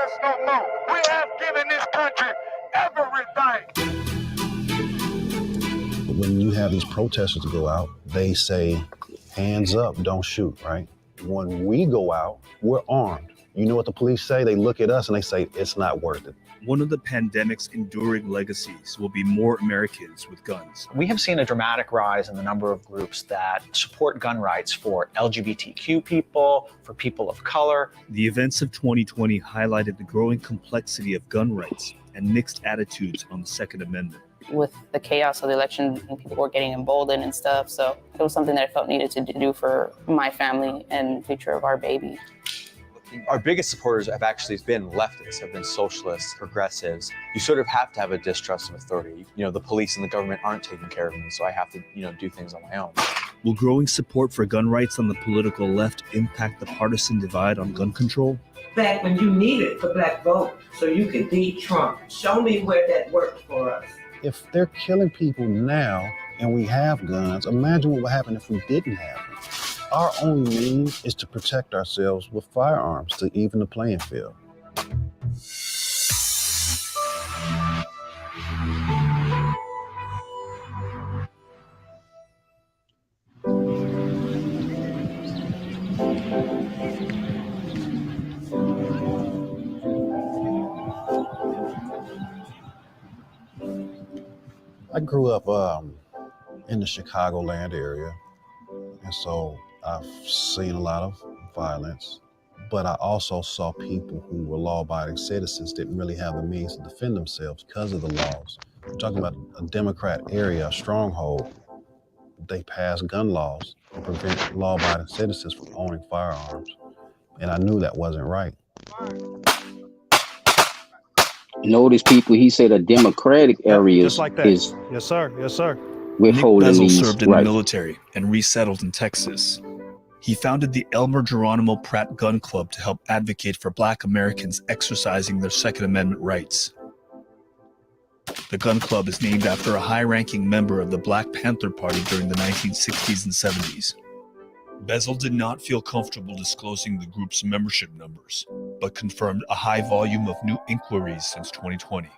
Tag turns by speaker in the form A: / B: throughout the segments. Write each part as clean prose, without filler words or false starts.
A: us no more. We have given this country everything.
B: When you have these protesters go out, they say, hands up, don't shoot, right? When we go out, we're armed. You know what the police say? They look at us and they say, it's not worth it.
C: One of the pandemic's enduring legacies will be more Americans with guns.
D: We have seen a dramatic rise in the number of groups that support gun rights for LGBTQ people, for people of color.
C: The events of 2020 highlighted the growing complexity of gun rights and mixed attitudes on the Second Amendment.
E: With the chaos of the election, people were getting emboldened and stuff, so it was something that I felt needed to do for my family and the future of our baby.
F: Our biggest supporters have actually been leftists, have been socialists, progressives. You sort of have to have a distrust of authority. You know, the police and the government aren't taking care of me, so I have to, do things on my own.
C: Will growing support for gun rights on the political left impact the partisan divide on gun control?
G: Back when you needed the black vote so you could beat Trump, show me where that worked for us.
B: If they're killing people now and we have guns, imagine what would happen if we didn't have them. Our only means is to protect ourselves with firearms to even the playing field. I grew up in the Chicagoland area, and so I've seen a lot of violence, but I also saw people who were law-abiding citizens didn't really have the means to defend themselves because of the laws. I'm talking about a Democrat area, a stronghold. They passed gun laws to prevent law-abiding citizens from owning firearms, and I knew that wasn't right.
H: Notice people, he said a Democratic area
I: just like that.
H: Is
I: yes, sir. Yes, sir.
H: Withholding
C: Nick Bezel
H: these
C: served in
H: rights.
C: the military and resettled in Texas. He founded the Elmer Geronimo Pratt Gun Club to help advocate for Black Americans exercising their Second Amendment rights. The gun club is named after a high-ranking member of the Black Panther Party during the 1960s and 70s. Bezel did not feel comfortable disclosing the group's membership numbers, but confirmed a high volume of new inquiries since 2020.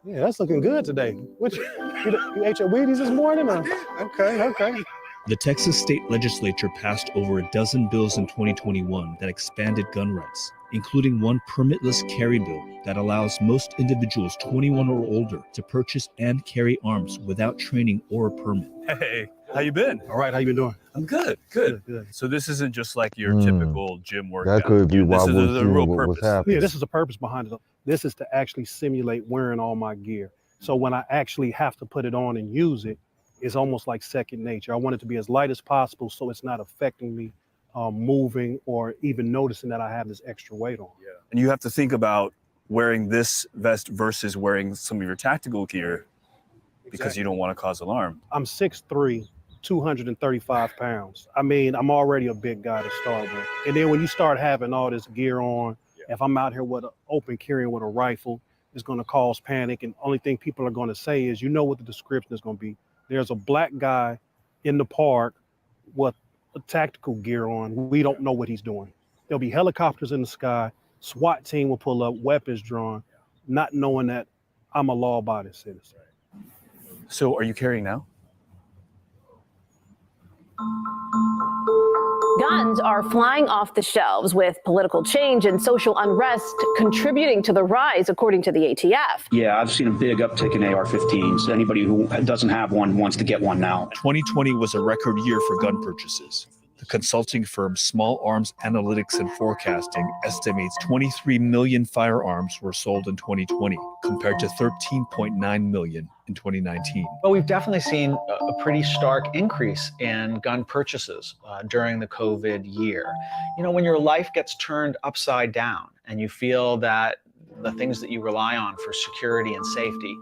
I: Yeah, that's looking good today. What you ate your Wheaties this morning? Or? Okay.
C: The Texas state legislature passed over a dozen bills in 2021 that expanded gun rights, including one permitless carry bill that allows most individuals 21 or older to purchase and carry arms without training or a permit.
J: Hey, how you been?
I: All right, how you been doing?
J: I'm good. So this isn't just like your typical gym workout.
K: That could be why
J: this
K: we're
J: is a
K: seeing
J: real
K: what was
J: purpose.
K: happening.
I: Yeah, this is a purpose behind it. This is to actually simulate wearing all my gear. So when I actually have to put it on and use it, it's almost like second nature. I want it to be as light as possible so it's not affecting me moving or even noticing that I have this extra weight on.
J: Yeah. And you have to think about wearing this vest versus wearing some of your tactical gear because you don't want to cause alarm.
I: I'm 6'3", 235 pounds. I mean, I'm already a big guy to start with. And then when you start having all this gear on, if I'm out here with an open carrying with a rifle, it's going to cause panic. And only thing people are going to say is, you know what the description is going to be. There's a black guy in the park with a tactical gear on. We don't know what he's doing. There'll be helicopters in the sky. SWAT team will pull up, weapons drawn, not knowing that I'm a law-abiding citizen.
J: So are you carrying now?
L: Guns are flying off the shelves, with political change and social unrest contributing to the rise, according to the ATF.
M: Yeah, I've seen a big uptick in AR-15s. Anybody who doesn't have one wants to get one now.
C: 2020 was a record year for gun purchases. The consulting firm Small Arms Analytics and Forecasting estimates 23 million firearms were sold in 2020, compared to 13.9 million in 2019.
D: Well, we've definitely seen a pretty stark increase in gun purchases during the COVID year. You know, when your life gets turned upside down and you feel that the things that you rely on for security and safety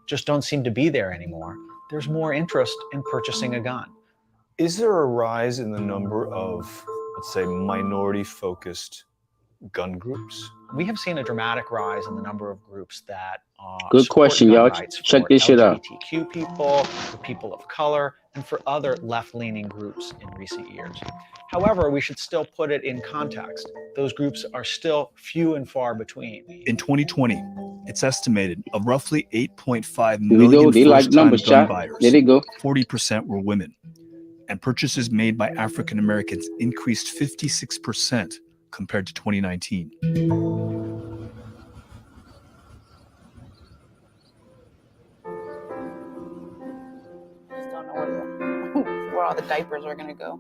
D: just don't seem to be there anymore, there's more interest in purchasing a gun.
J: Is there a rise in the number of, let's say, minority-focused gun groups?
D: We have seen a dramatic rise in the number of groups that
H: Good question, y'all. Check this shit out.
D: LGBTQ people, for people of color, and for other left-leaning groups in recent years. However, we should still put it in context. Those groups are still few and far between.
C: In 2020, it's estimated of roughly 8.5
H: Here we go.
C: million
H: They like
C: first-time
H: numbers,
C: gun
H: Chop.
C: buyers.
H: There they go.
C: 40% were women. And purchases made by African Americans increased 56% compared to 2019.
E: Just don't know where all the diapers are gonna go.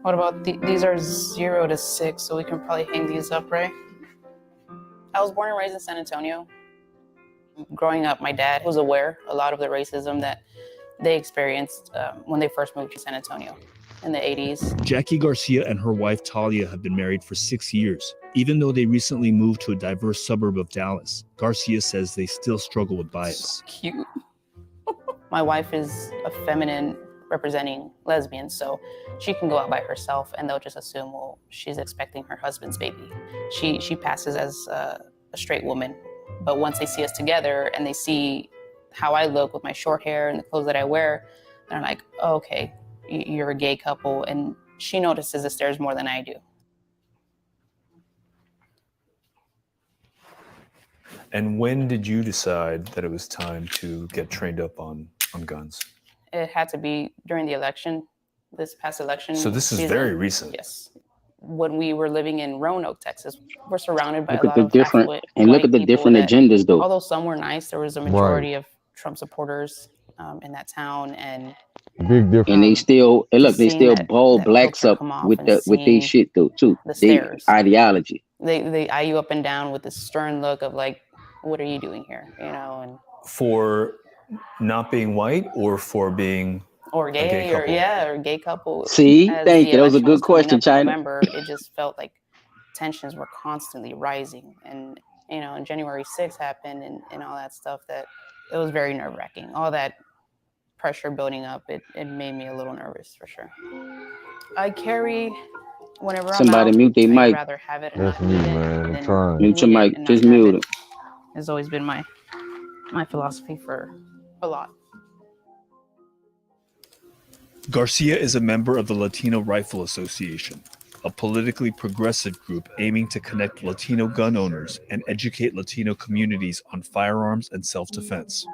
E: What about these are 0 to 6, so we can probably hang these up, right? I was born and raised in San Antonio. Growing up, my dad was aware a lot of the racism that they experienced when they first moved to San Antonio in the 80s.
C: Jackie Garcia and her wife Talia have been married for 6 years. Even though they recently moved to a diverse suburb of Dallas, Garcia says they still struggle with bias.
E: Cute. My wife is a feminine representing lesbians, so she can go out by herself and they'll just assume, well, she's expecting her husband's baby. She passes as a straight woman, but once they see us together and they see how I look with my short hair and the clothes that I wear, they're like, oh, okay, you're a gay couple, and she notices the stares more than I do.
J: And when did you decide that it was time to get trained up on guns?
E: It had to be during the election, this past election.
J: So this is
E: season.
J: very recent.
E: Yes. When we were living in Roanoke, Texas, we're surrounded by
H: Look
E: a
H: at
E: lot
H: the
E: of
H: different
E: affluent
H: and look
E: white
H: at the
E: people
H: different
E: that,
H: agendas though.
E: although some were nice, there was a majority of Trump supporters in that town, and
A: Big difference.
H: And they still and look, they
E: seeing
H: still
E: that
H: ball blacks
E: filter
H: up
E: come off
H: with
E: and
H: the with their
E: seeing
H: shit though too.
E: the
H: They
E: stares.
H: ideology.
E: They eye you up and down with this stern look of like, what are you doing here? You know, and
J: For not being white or for being
E: or
J: a gay
E: gay, or
J: couple?
E: or gay couple.
H: See,
E: As
H: thank
E: the
H: you. That was a
E: election
H: good
E: coming
H: question,
E: up in
H: China.
E: November, it just felt like tensions were constantly rising, and and January 6th happened, and all that stuff. That it was very nerve-wracking. All that pressure building up, it made me a little nervous for sure. I carry whenever
H: Somebody
E: I'm out.
H: mute their
E: I'd
H: mic.
E: rather have it and
A: That's
E: not
A: me,
E: need it
A: man.
E: than
A: Trying.
H: Mute your
E: need it
H: mic.
E: and
H: Just
E: not have
H: mute
E: it.
H: it.
E: Has always been my philosophy for a lot.
C: Garcia is a member of the Latino Rifle Association, a politically progressive group aiming to connect Latino gun owners and educate Latino communities on firearms and self-defense.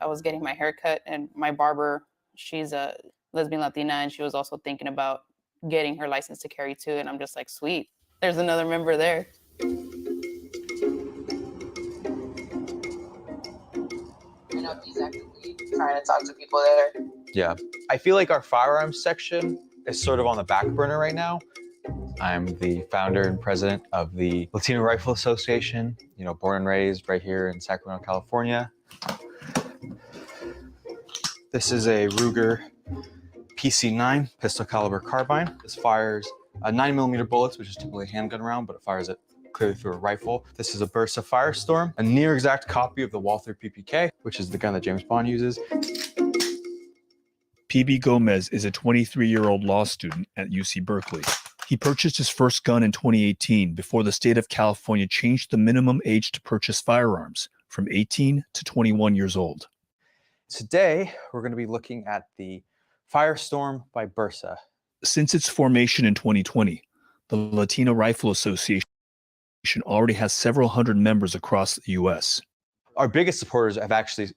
E: I was getting my hair cut, and my barber, she's a lesbian Latina, and she was also thinking about getting her license to carry too. And I'm just like, sweet, there's another member there. He's actively trying to talk to people there.
F: Yeah. I feel like our firearms section is sort of on the back burner right now. I'm the founder and president of the Latino Rifle Association, born and raised right here in Sacramento, California. This is a Ruger PC9 pistol caliber carbine. This fires 9mm bullets, which is typically a handgun round, but it fires it clearly through a rifle. This is a Bersa Firestorm, a near exact copy of the Walther PPK, which is the gun that James Bond uses.
C: PB Gomez is a 23-year-old law student at UC Berkeley. He purchased his first gun in 2018 before the state of California changed the minimum age to purchase firearms from 18 to 21 years old.
F: Today, we're going to be looking at the Firestorm by Bersa.
C: Since its formation in 2020, the Latino Rifle Association already has several hundred members across the U.S.
F: Our biggest supporters have actually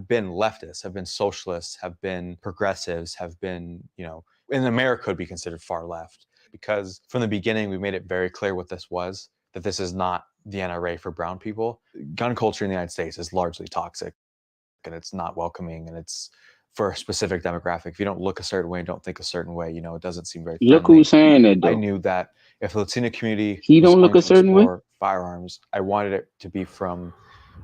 F: been leftists, have been socialists, have been progressives, have been, in America would be considered far left. Because from the beginning, we made it very clear what this was, that this is not the NRA for brown people. Gun culture in the United States is largely toxic, and it's not welcoming, and it's for a specific demographic. If you don't look a certain way and don't think a certain way, it doesn't seem very friendly.
H: Look who's saying that though.
F: I knew that if the Latino community
H: He
F: was
H: don't look
F: going
H: a
F: to
H: certain way?
F: explore firearms, I wanted it to be from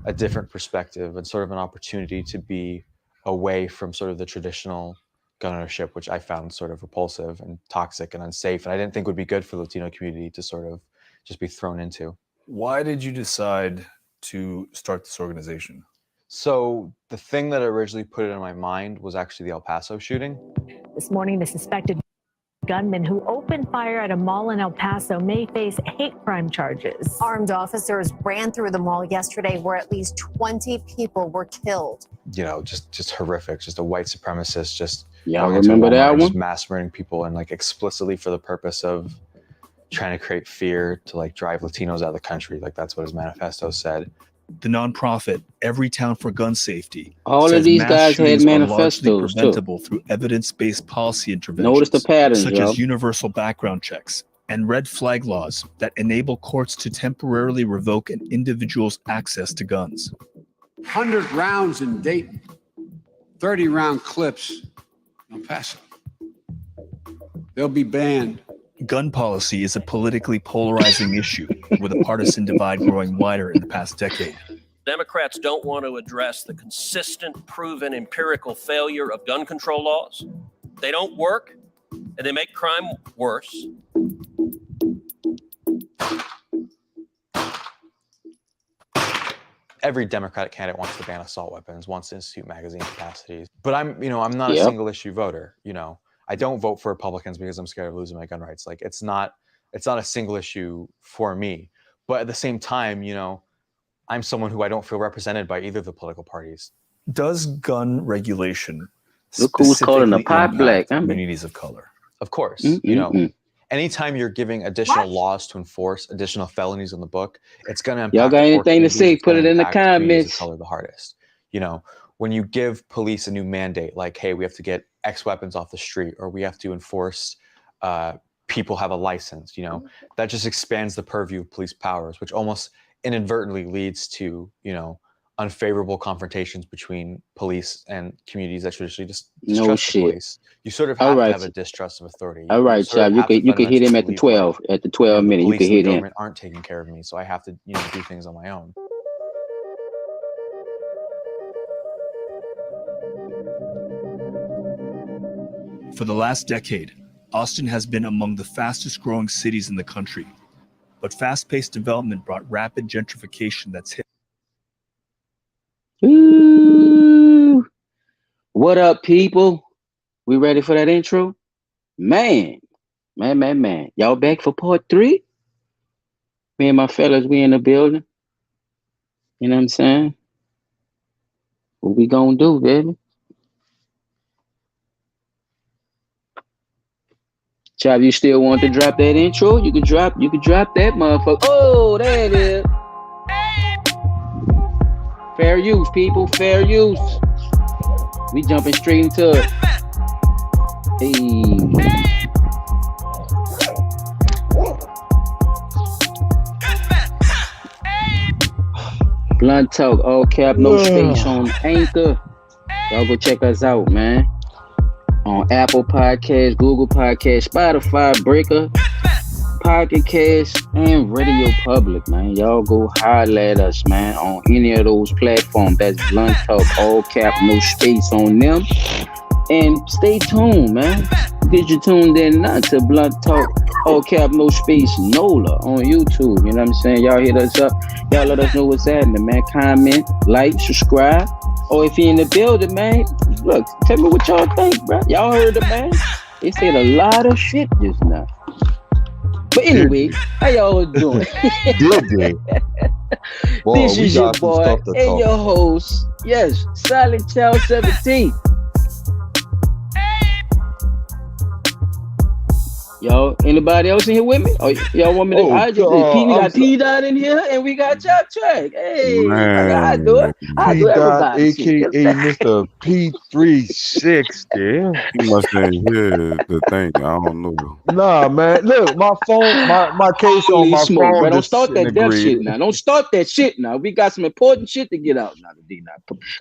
F: a different perspective and sort of an opportunity to be away from sort of the traditional gun ownership, which I found sort of repulsive and toxic and unsafe, and I didn't think would be good for the Latino community to sort of just be thrown into.
J: Why did you decide to start this organization?
F: So the thing that originally put it in my mind was actually the El Paso shooting.
K: This morning, the suspected gunman who opened fire at a mall in El Paso may face hate crime charges.
N: Armed officers ran through the mall yesterday where at least 20 people were killed.
F: Just horrific, just a white supremacist just
H: Y'all
F: going into
H: remember
F: Walmart
H: that
F: and just
H: one?
F: mass murdering people and like explicitly for the purpose of trying to create fear to like drive Latinos out of the country. Like that's what his manifesto said.
C: The nonprofit Every Town for Gun Safety
H: All of
C: says
H: these
C: mass
H: guys had
C: shootings are largely
H: manifestos too.
C: preventable through evidence-based policy
H: Notice the
C: interventions,
H: patterns,
C: such
H: y'all.
C: as universal background checks and red flag laws that enable courts to temporarily revoke an individual's access to guns.
O: 100 rounds in Dayton, 30-round clips in El Paso. They'll be banned.
C: Gun policy is a politically polarizing issue, with a partisan divide growing wider in the past decade.
P: Democrats don't want to address the consistent, proven, empirical failure of gun control laws. They don't work, and they make crime worse.
F: Every Democratic candidate wants to ban assault weapons, wants to institute magazine capacities. But I'm not a single issue voter. I don't vote for Republicans because I'm scared of losing my gun rights. Like it's not a single issue for me. But at the same time, I'm someone who I don't feel represented by either of the political parties.
C: Does gun regulation
H: Look who's calling the
C: specifically
H: pot
C: impact
H: black.
C: communities of color?
F: Of course,
H: Mm-mm-mm.
F: anytime you're giving additional laws to enforce additional felonies on the book, it's going to impact.
H: Y'all got anything to say? Put it in the comments.
F: Color the hardest. When you give police a new mandate, like, hey, we have to get X weapons off the street, or we have to enforce people have a license, that just expands the purview of police powers, which almost inadvertently leads to, unfavorable confrontations between police and communities that traditionally just distrust the police. You sort of have to have a distrust of authority.
H: All right, Chad, you can hit him at the 12, at the 12 minute. You can hit him.
F: Government aren't taking care of me, so I have to, do things on my own.
C: For the last decade, Austin has been among the fastest growing cities in the country, but fast-paced development brought rapid gentrification that's hit.
H: Ooh. What up, people? We ready for that intro? Man. Y'all back for part 3? Me and my fellas, we in the building. You know what I'm saying? What we gonna do, baby? Chab, you still want to drop that intro? You can drop that motherfucker. Oh, there it is. Fair use, people. Fair use. We jumping straight into it. Hey. Blunt Talk, all cap, no space on Anchor. Y'all go check us out, man. On Apple Podcasts, Google Podcasts, Spotify, Breaker, Pocket Cast, and Radio Public, man. Y'all go holler at us, man, on any of those platforms. That's Blunt Talk, all cap, no space on them. And stay tuned, man. Did you tuned in not to Blunt Talk, all cap, no space, NOLA on YouTube? You know what I'm saying? Y'all hit us up. Y'all let us know what's happening, man. Comment, like, subscribe. Or if you're in the building, man, look, tell me what y'all think, bro. Y'all heard it, man. They said a lot of shit just now. But anyway, how y'all doing? This is your boy and your host, yes, Silentchild 17. Y'all, anybody else in here with me? Oh, y'all want me to? We got P-Dot in here, and we got choptracks. Hey, I do it. I do everybody.
A: AKA Mr. P360.
Q: He must ain't hear the thing. I don't know.
A: Nah, man. Look, my phone, my case on my phone.
H: Bro, don't start that deaf shit now. Don't start that shit now. We got some important shit to get out now today.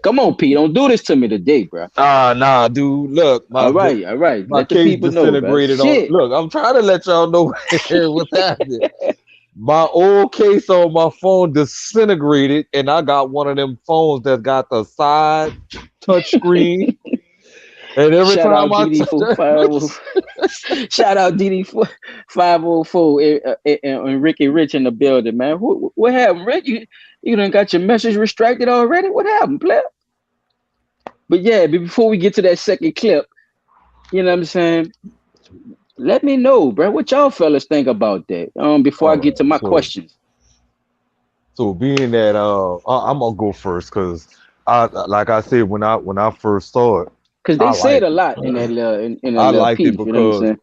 H: Come on, P. Don't do this to me today, bro.
A: Nah, dude. Look,
H: all right.
A: My
H: Let the
A: case
H: people know,
A: disintegrated on. Look, I'm trying to let y'all know what's happening. My old case on my phone disintegrated, and I got one of them phones that got the side touch screen. And every
H: shout
A: time
H: out shout out DD504 and Ricky Rich in the building, man. What happened, Rick? You done got your message restricted already? What happened, player? But yeah, before we get to that second clip, you know what I'm saying? Let me know, bro. What y'all fellas think about that? Before I get to my questions.
A: So being that I'm gonna go first because like I said when I first saw it,
H: Because they said a lot in that in a
A: I
H: little
A: liked it
H: piece. You know what I'm
A: because
H: saying?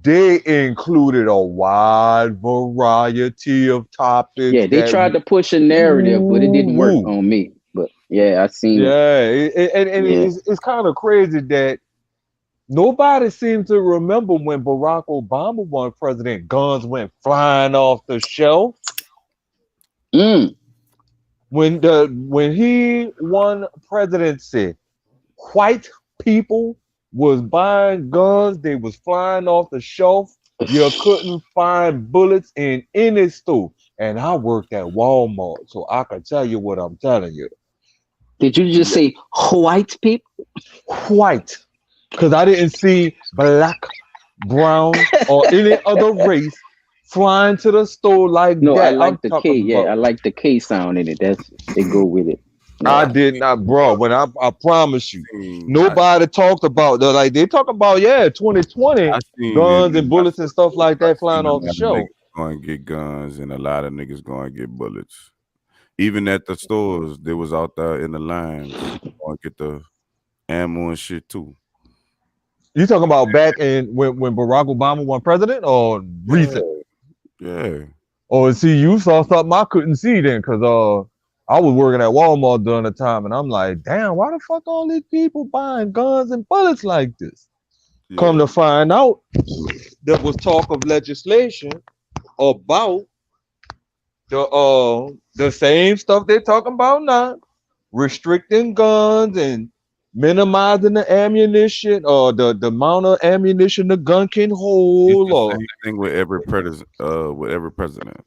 A: they included a wide variety of topics
H: Yeah, they
A: that,
H: tried to push a narrative, but it didn't work
A: ooh,
H: on me. But yeah, I seen.
A: yeah, and
H: Yeah.
A: it's kind of crazy that nobody seems to remember when Barack Obama won president, guns went flying off the shelf.
H: Mm.
A: When he won presidency, white people was buying guns, they was flying off the shelf. You couldn't find bullets in any store. And I worked at Walmart, so I can tell you what I'm telling you.
H: Did you just say white people?
A: White. Because I didn't see black, brown, or any other race flying to the store like
H: No, I
A: that. I'm
H: like the K.
A: talking
H: Yeah,
A: about.
H: I like the K sound in it. That's they go with it.
A: I
H: Yeah.
A: did not, bro. When I promise you,
Q: seen,
A: nobody talked about like they talk about 2020
Q: I seen it
A: guns
Q: in
A: and
Q: my
A: bullets and stuff like
Q: I
A: that flying
Q: seen a
A: off the
Q: lot of
A: shelf.
Q: niggas go and get guns and a lot of niggas go and get bullets. Even at the stores, they was out there in the lines going to get the ammo and shit too.
A: You talking about back in when Barack Obama won president or recent?
Q: Yeah.
A: Or see, you saw something I couldn't see then, cause I was working at Walmart during the time, and I'm like, damn, why the fuck all these people buying guns and bullets like this?
Q: Yeah.
A: Come to find out, there was talk of legislation about the same stuff they're talking about now, restricting guns and minimizing the ammunition or the amount of ammunition the gun can
Q: It's
A: hold,
Q: the
A: or
Q: same thing with every president.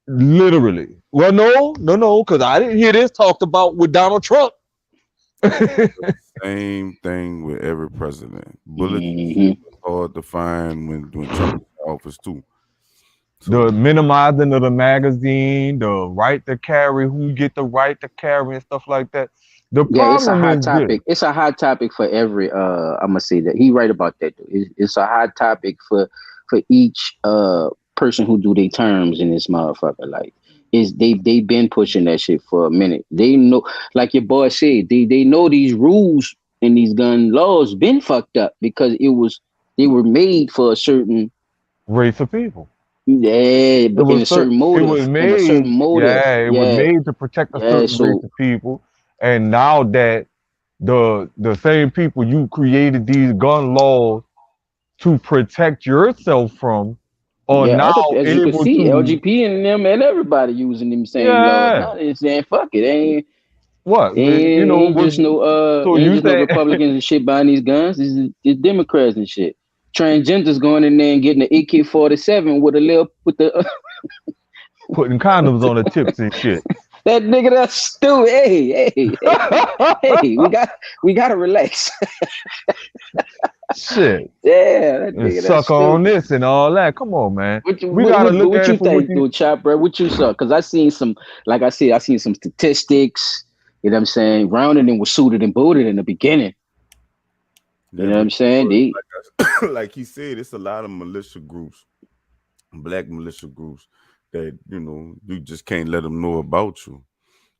A: literally. Well, no, because I didn't hear this talked about with Donald Trump.
Q: Same thing with every president. Bullets
H: Mm-hmm.
Q: hard to find when Trump was in office too.
A: The minimizing of the magazine, the right to carry, who get the right to carry and stuff like that. The
H: Yeah, it's a
A: problem
H: hot
A: is
H: topic. It's a hot topic for every. I'm gonna say that he right about that. It's a hot topic for each person who do their terms in this motherfucker. Like, is they been pushing that shit for a minute. They know, like your boy said, they know these rules and these gun laws been fucked up because they were made for a certain
A: race of people.
H: Yeah, but in a certain motive.
A: It was
H: In a certain
A: made,
H: motive.
A: yeah, it was made to protect a certain race of people. And now that the same people you created these gun laws to protect yourself from are now
H: as you can
A: able
H: see,
A: to,
H: LGP and them and everybody using them same laws.
A: yeah.
H: Now they're saying fuck it.
A: What?
H: Ain't just
A: so you
H: no
A: say
H: Republicans and shit buying these guns. It's Democrats and shit. Transgenders going in there and getting the AK-47 with the
A: putting condoms on the tips and shit.
H: That nigga, that's stupid. Hey, we gotta relax.
A: Shit.
H: Yeah, that
A: And
H: nigga,
A: suck
H: that's
A: on
H: stupid.
A: this and all that. Come on, man. We
H: What
A: gotta look
H: what
A: at
H: you
A: it for what
H: think, though, Chop, bro? What you saw? Because I seen some, like I said, I seen some statistics. You know what I'm saying? Rounding was suited and booted in the beginning. You know what I'm saying?
Q: Like he said, it's a lot of militia groups, black militia groups that you just can't let them know about you.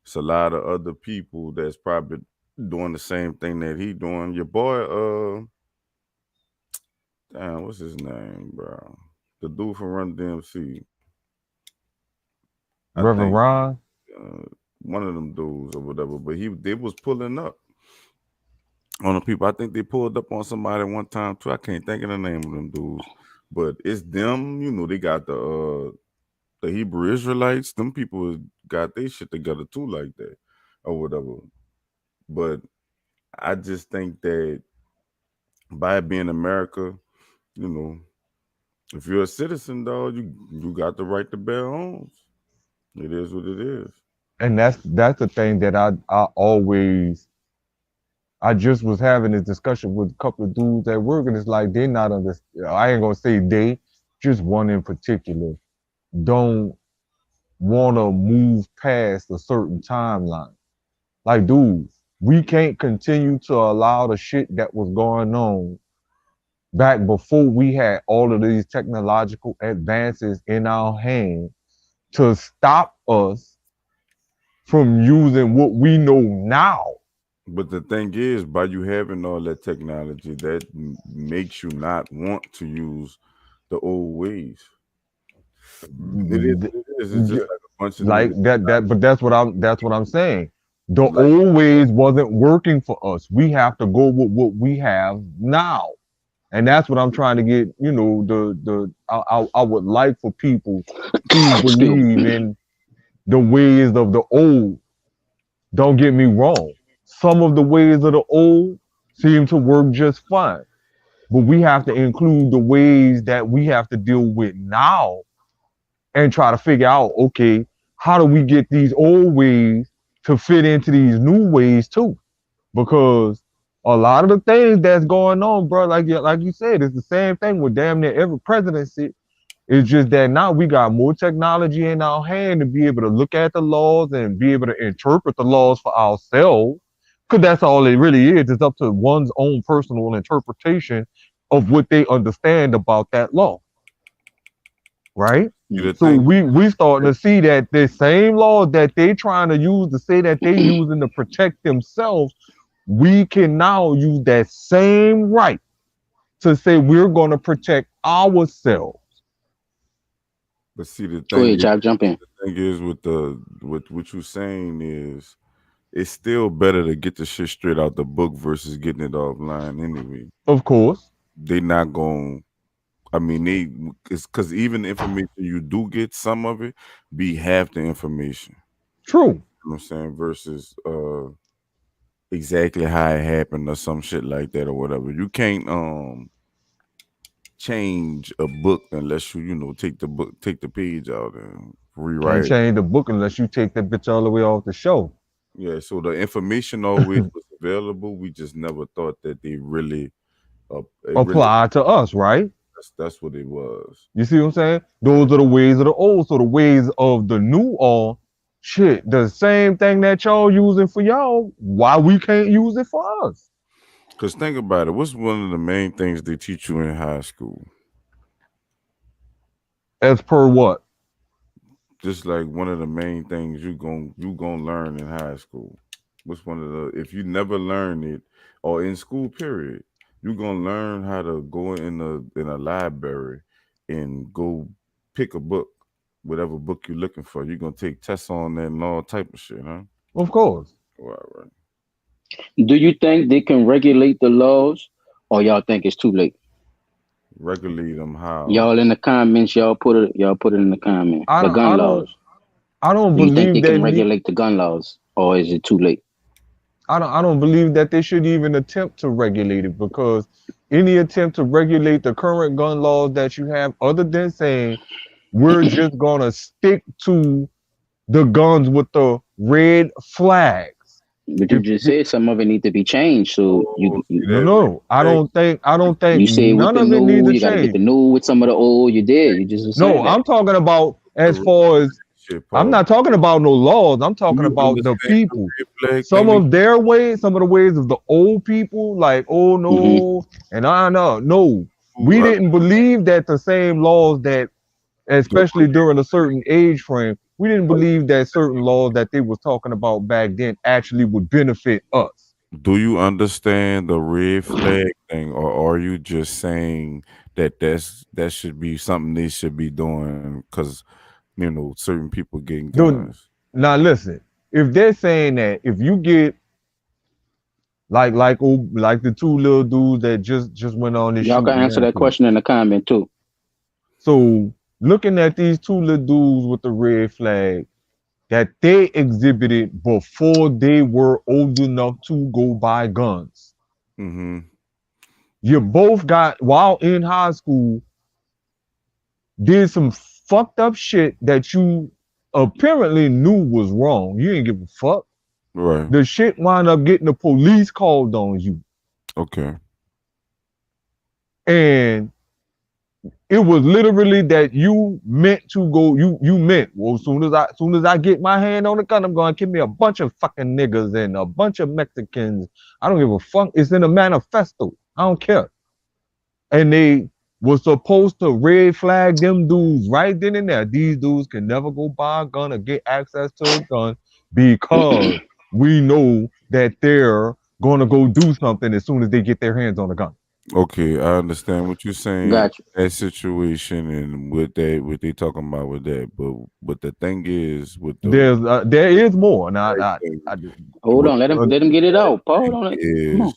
Q: It's a lot of other people that's probably doing the same thing that he doing. Your boy, damn, what's his name, bro? The dude from Run DMC.
A: Reverend Ron?
Q: One of them dudes or whatever, but they was pulling up on the people. I think they pulled up on somebody one time too. I can't think of the name of them dudes, but it's them. They got the Hebrew Israelites. Them people got their shit together too, like that or whatever. But I just think that by being America, if you're a citizen, dog, you got the right to bear arms. It is what it is.
A: And that's the thing that I just was having this discussion with a couple of dudes at work, and it's like they're not I ain't gonna say they, just one in particular, don't want to move past a certain timeline. Like, dude, we can't continue to allow the shit that was going on back before we had all of these technological advances in our hand to stop us from using what we know now.
Q: But the thing is, by you having all that technology, that makes you not want to use the old ways. It is what it is. It's just like a bunch of
A: Like
Q: niggas.
A: but that's what I'm saying. The
Q: Like,
A: old ways wasn't working for us. We have to go with what we have now. And that's what I'm trying to get, I would like for people who
H: Excuse me.
A: believe in the ways of the old. Don't get me wrong. Some of the ways of the old seem to work just fine. But we have to include the ways that we have to deal with now and try to figure out, okay, how do we get these old ways to fit into these new ways too? Because a lot of the things that's going on, bro, like you said, it's the same thing with damn near every presidency. It's just that now we got more technology in our hand to be able to look at the laws and be able to interpret the laws for ourselves. Because that's all it really is. It's up to one's own personal interpretation of what they understand about that law. Right? So we starting to see that the same laws that they trying to use to say that they using to protect themselves, we can now use that same right to say we're going to protect ourselves.
Q: but see, the
H: Go
Q: thing
H: ahead,
Q: is,
H: Job, jump in.
Q: the thing is with what you're saying is, it's still better to get the shit straight out the book versus getting it offline anyway.
A: Of course.
Q: They not going. I mean, it's because even the information you do get, some of it be half the information.
A: True.
Q: You know what I'm saying? Versus exactly how it happened or some shit like that or whatever. You can't change a book unless you take the page out and rewrite
A: Can't
Q: it.
A: change the book unless you take that bitch all the way off the show.
Q: Yeah, so the information always was available. We just never thought that they really
A: Apply to us, right?
Q: That's what it was.
A: You see what I'm saying? Those are the ways of the old. So the ways of the new are shit. The same thing that y'all using for y'all, why we can't use it for us?
Q: Because think about it. What's one of the main things they teach you in high school?
A: As per what?
Q: Just like one of the main things you gonna learn in high school. What's one of the, if you never learn it or in school period, you're gonna learn how to go in a library and go pick a book, whatever book you're looking for. You're gonna take tests on that and all type of shit, huh?
A: Of course.
Q: Right.
H: Do you think they can regulate the laws, or y'all think it's too late?
Q: Regulate them how?
H: Y'all in the comments, y'all put it in the comments. The gun laws.
A: I don't
H: Do you think
A: believe
H: they can regulate the gun laws, or is it too late?
A: I don't believe that they should even attempt to regulate it, because any attempt to regulate the current gun laws that you have, other than saying we're just gonna stick to the guns with the red flags.
H: But you just said some of it need to be changed. So
A: No, I don't think
H: you say with
A: none
H: the
A: of it
H: new,
A: needs to
H: you got to get
A: change.
H: the new with some of the old. You did. You just was saying
A: No,
H: that.
A: I'm talking about as far as I'm not talking about no laws. I'm talking about the people. Some of their ways, some of the ways of the old people, like, oh no, and I know, no, we didn't believe that the same laws that, especially during a certain age frame, we didn't believe that certain laws that they was talking about back then actually would benefit us.
Q: Do you understand the red flag thing, or are you just saying that should be something they should be doing because certain people getting guns?
A: Now listen, if they're saying that if you get like the two little dudes that just went on this
H: Y'all
A: shooting
H: can answer that
A: rampage.
H: question in the comment too.
A: So looking at these two little dudes with the red flag that they exhibited before they were old enough to go buy guns.
Q: Mm-hmm.
A: You both got, while in high school, did some fucked up shit that you apparently knew was wrong. You didn't give a fuck.
Q: Right.
A: The shit wound up getting the police called on you.
Q: Okay.
A: And it was literally that you meant to go, you meant, well, as soon as I get my hand on the gun, I'm gonna give me a bunch of fucking niggas and a bunch of Mexicans. I don't give a fuck. It's in a manifesto. I don't care. And they was supposed to red flag them dudes right then and there. These dudes can never go buy a gun or get access to a gun because we know that they're going to go do something as soon as they get their hands on a gun.
Q: Okay, I understand what you're saying.
H: Gotcha.
Q: That situation and what they talking about with that, but the thing is with the
A: There is more. Now,
H: Hold on, let him get it out. Paul, come on.
Q: is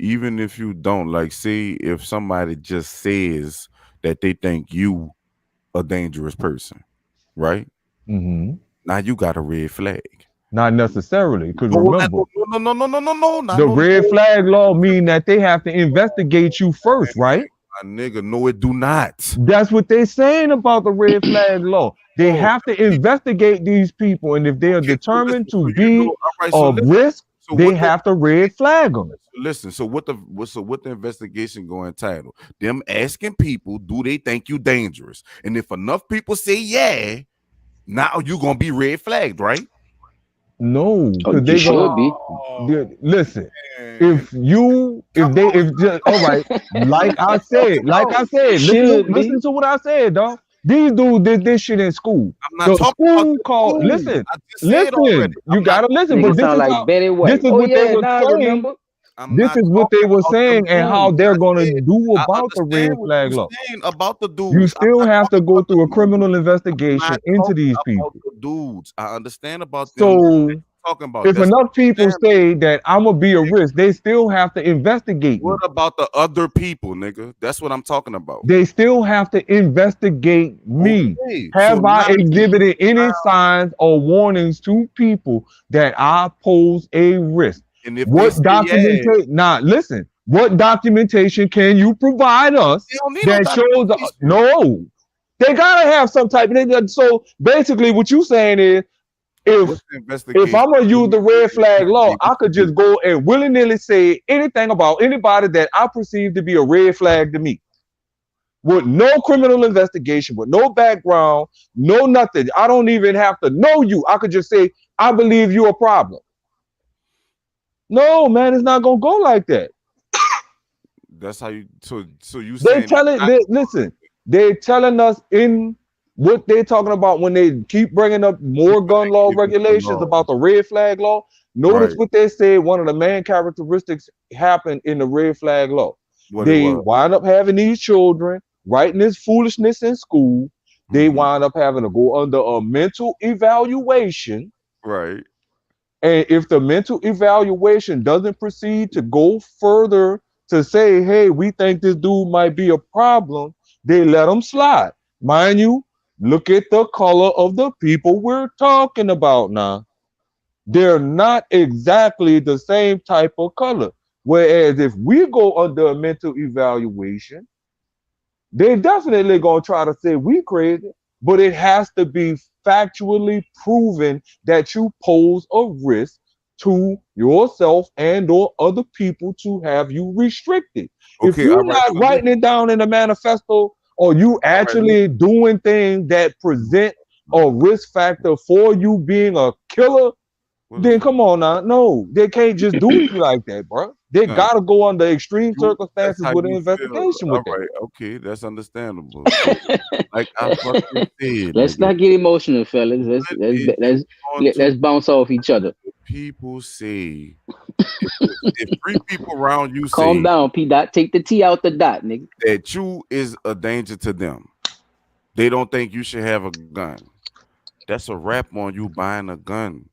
Q: even if you don't like, say if somebody just says that they think you a dangerous person, right?
A: Mm-hmm.
Q: Now you got a red flag.
A: Not necessarily, because
Q: No,
A: remember,
Q: no.
A: the red flag law mean that they have to investigate you first, right?
Q: My nigga, no, it do not.
A: That's what they're saying about the red flag law. They have to investigate these people, and if they are determined to be a risk, they have to red flag them.
Q: Listen, so what the investigation going entitled? Them asking people, do they think you dangerous? And if enough people say yeah, now you gonna be red flagged, right?
A: No, because
H: they should be.
A: Listen, if just all right, like I said, listen to what I said, dog. These dudes did this shit in school.
Q: I'm not talking
A: school called. Listen, you gotta listen. But this is
H: like Betty White.
A: This is what they were saying. This is what they were saying and how they're gonna do about the red flag law.
Q: About the dudes,
A: you still have to go through a criminal investigation into these people.
Q: The dudes, I understand about them.
A: So
Q: talking about
A: if enough people say that I'm gonna be a risk, they still have to investigate.
Q: What about the other people, nigga? That's what I'm talking about.
A: They still have to investigate me.
Q: Okay.
A: Have I exhibited any signs or warnings to people that I pose a risk?
Q: And if
A: what documentation? Nah, listen. What documentation can you provide us that shows? No, they gotta have some type. So basically, what you saying is, if I'm gonna use the red flag law, I could just go and willy-nilly say anything about anybody that I perceive to be a red flag to me, with no criminal investigation, with no background, no nothing. I don't even have to know you. I could just say I believe you're a problem. No, man, it's not gonna go like that.
Q: That's how you. So you saying
A: listen. They're telling us in what they're talking about when they keep bringing up more gun law regulations about the red flag law. Notice what they say. One of the main characteristics happened in the red flag law. They wind up having these children writing this foolishness in school. They wind up having to go under a mental evaluation.
Q: Right.
A: And if the mental evaluation doesn't proceed to go further to say, hey, we think this dude might be a problem, they let them slide. Mind you, look at the color of the people we're talking about now. They're not exactly the same type of color. Whereas if we go under a mental evaluation, they definitely gonna try to say we crazy, but it has to be factually proven that you pose a risk to yourself and or other people to have you restricted. If you're not writing it down in a manifesto, or you actually doing things that present a risk factor for you being a killer, then come on now. No, they can't just do you like that, bro. They gotta go under extreme circumstances with an investigation with that.
Q: Okay, that's understandable. Like I fucking said,
H: let's not get emotional, fellas. Let's bounce off each other.
Q: People say if three people around you
H: calm down, P dot, take the T out the dot, nigga.
Q: That you is a danger to them. They don't think you should have a gun. That's a wrap on you buying a gun.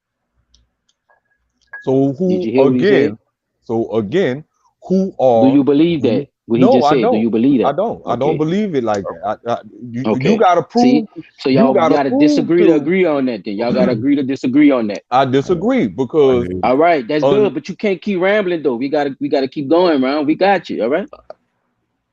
A: So who again? Who are?
H: Do you believe that? What
A: no,
H: he just
A: I
H: said?
A: don't.
H: Do you believe that?
A: I don't.
H: Okay.
A: I don't believe it like that.
H: Okay.
A: You gotta prove.
H: See? So y'all gotta disagree to agree on that. Then y'all gotta agree to disagree on that.
A: I disagree because.
H: All right, that's good, but you can't keep rambling though. We gotta keep going, man. We got you. All right.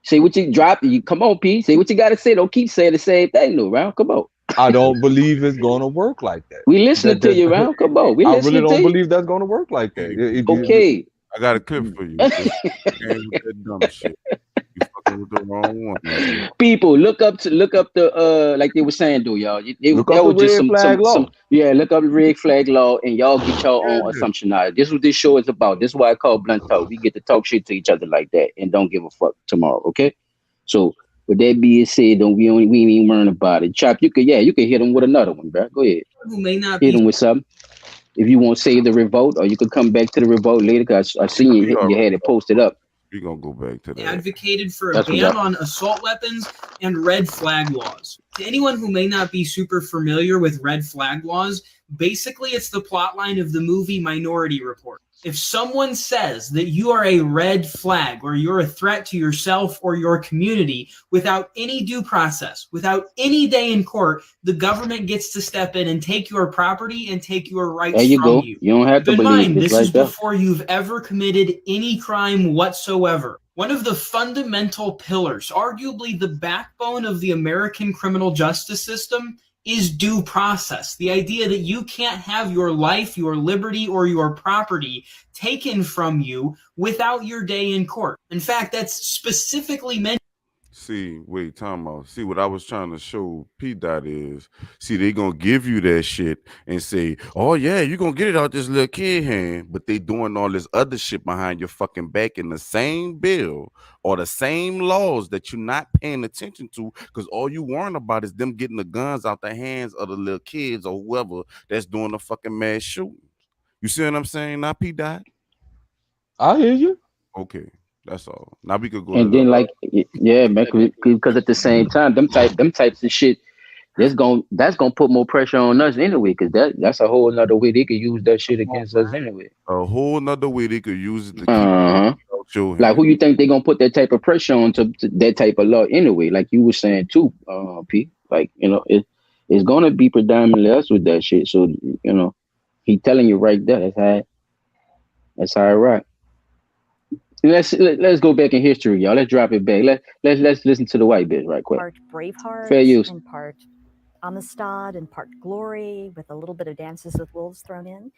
H: Say what you drop. You come on, P. Say what you gotta say. Don't keep saying the same thing, though, round. Come on.
A: I don't believe it's gonna work like that.
H: We listening to you, round. Come on.
A: I really don't believe that's gonna work like that.
H: Okay.
Q: I got a clip for you. That dumb shit. You fucking with the wrong one, man.
H: People, look up the like they were saying, though, y'all.
A: Look up the red flag law.
H: Look up the red flag law, and y'all get your own assumption out. This is what this show is about. This is why I call Blunt Talk. We get to talk shit to each other like that, and don't give a fuck tomorrow. Okay. So with that being said, we ain't learn about it. Chop, you can hit him with another one, bro. Go ahead.
G: Who may not
H: hit him with something. if you want to save the revolt, or you could come back to the revolt later, because I seen you had it posted up.
Q: We're gonna go back to that.
R: Advocated for a
H: That's
R: ban on assault weapons and red flag laws. To anyone who may not be super familiar with red flag laws, basically it's the plotline of the movie Minority Report. If someone says that you are a red flag or you're a threat to yourself or your community without any due process, without any day in court, the government gets to step in and take your property and take your rights
H: There you
R: from
H: go.
R: you.
H: You don't have
R: Keep
H: to
R: in
H: believe
R: mind,
H: this
R: this
H: right
R: is
H: there.
R: before you've ever committed any crime whatsoever. One of the fundamental pillars, arguably the backbone of the American criminal justice system, is due process. The idea that you can't have your life, your liberty, or your property taken from you without your day in court. In fact, that's specifically mentioned.
Q: See, wait, time out. See, what I was trying to show P. Dot is, see, they gonna give you that shit and say, oh yeah, you gonna get it out this little kid hand, but they doing all this other shit behind your fucking back in the same bill or the same laws that you're not paying attention to, because all you worrying about is them getting the guns out the hands of the little kids or whoever that's doing the fucking mass shooting. You see what I'm saying now, P. Dot?
A: I hear you.
Q: Okay. That's all. Now we could go
H: And
Q: to
H: then,
Q: the
H: like, yeah, man, because at the same time, them types of shit, that's gonna put more pressure on us anyway, because that's a whole nother way they could use that shit against us anyway.
Q: a whole nother way they could use it to keep
H: Uh-huh.
Q: out your
H: Like,
Q: hand.
H: who you think they gonna put that type of pressure on to that type of law anyway? Like you were saying too, P. Like, it's gonna be predominantly us with that shit. So he telling you right there. That's how it rock. Let's go back in history, y'all. Let's drop it back. Let's listen to the white bitch right quick.
N: Part Braveheart,
H: Fair use.
N: and part Amistad, and part Glory, with a little bit of Dances with Wolves thrown in.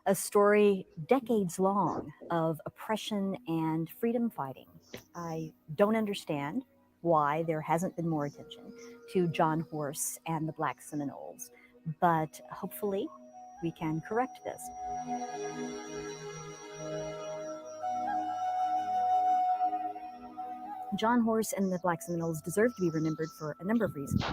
N: A story decades long of oppression and freedom fighting. I don't understand why there hasn't been more attention to John Horse and the Black Seminoles, but hopefully we can correct this. John Horse and the Black Seminoles deserve to be remembered for a number of reasons.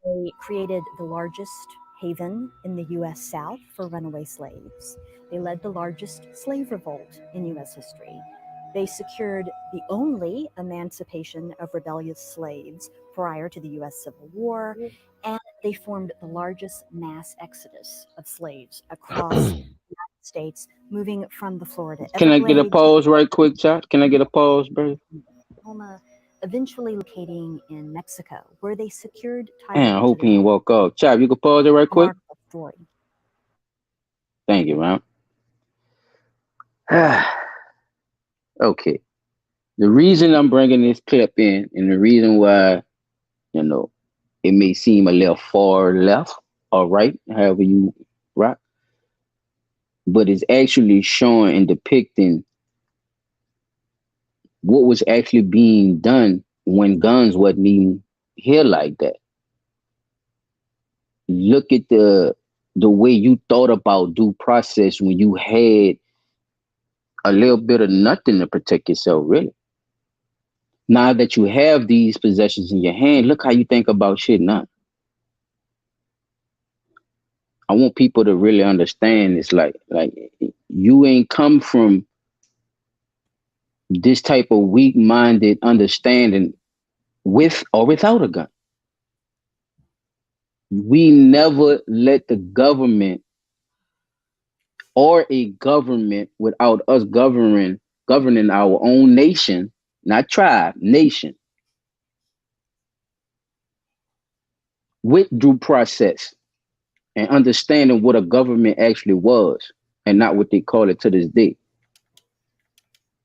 N: They created the largest haven in the U.S. South for runaway slaves. They led the largest slave revolt in U.S. history. They secured the only emancipation of rebellious slaves prior to the U.S. Civil War, and they formed the largest mass exodus of slaves across the United States, moving from the Florida
H: Can I get a
N: Everglades,
H: pause right quick, chat? Can I get a pause, bro?
N: Oklahoma, eventually locating in Mexico, where they secured
H: Man, I
N: title
H: hope
N: to
H: he
N: the
H: ain't walk off. Chop, you can pause it right quick.
N: remarkable story.
H: Thank you, man. Okay. The reason I'm bringing this clip in, and the reason why, it may seem a little far left or right, however you rock, but it's actually showing and depicting what was actually being done when guns wasn't even here like that. Look at the way you thought about due process when you had a little bit of nothing to protect yourself, really. Now that you have these possessions in your hand, look how you think about shit now. I want people to really understand it's like you ain't come from this type of weak-minded understanding with or without a gun. We never let the government or a government without us governing our own nation, not tribe, nation, with due process and understanding what a government actually was and not what they call it to this day.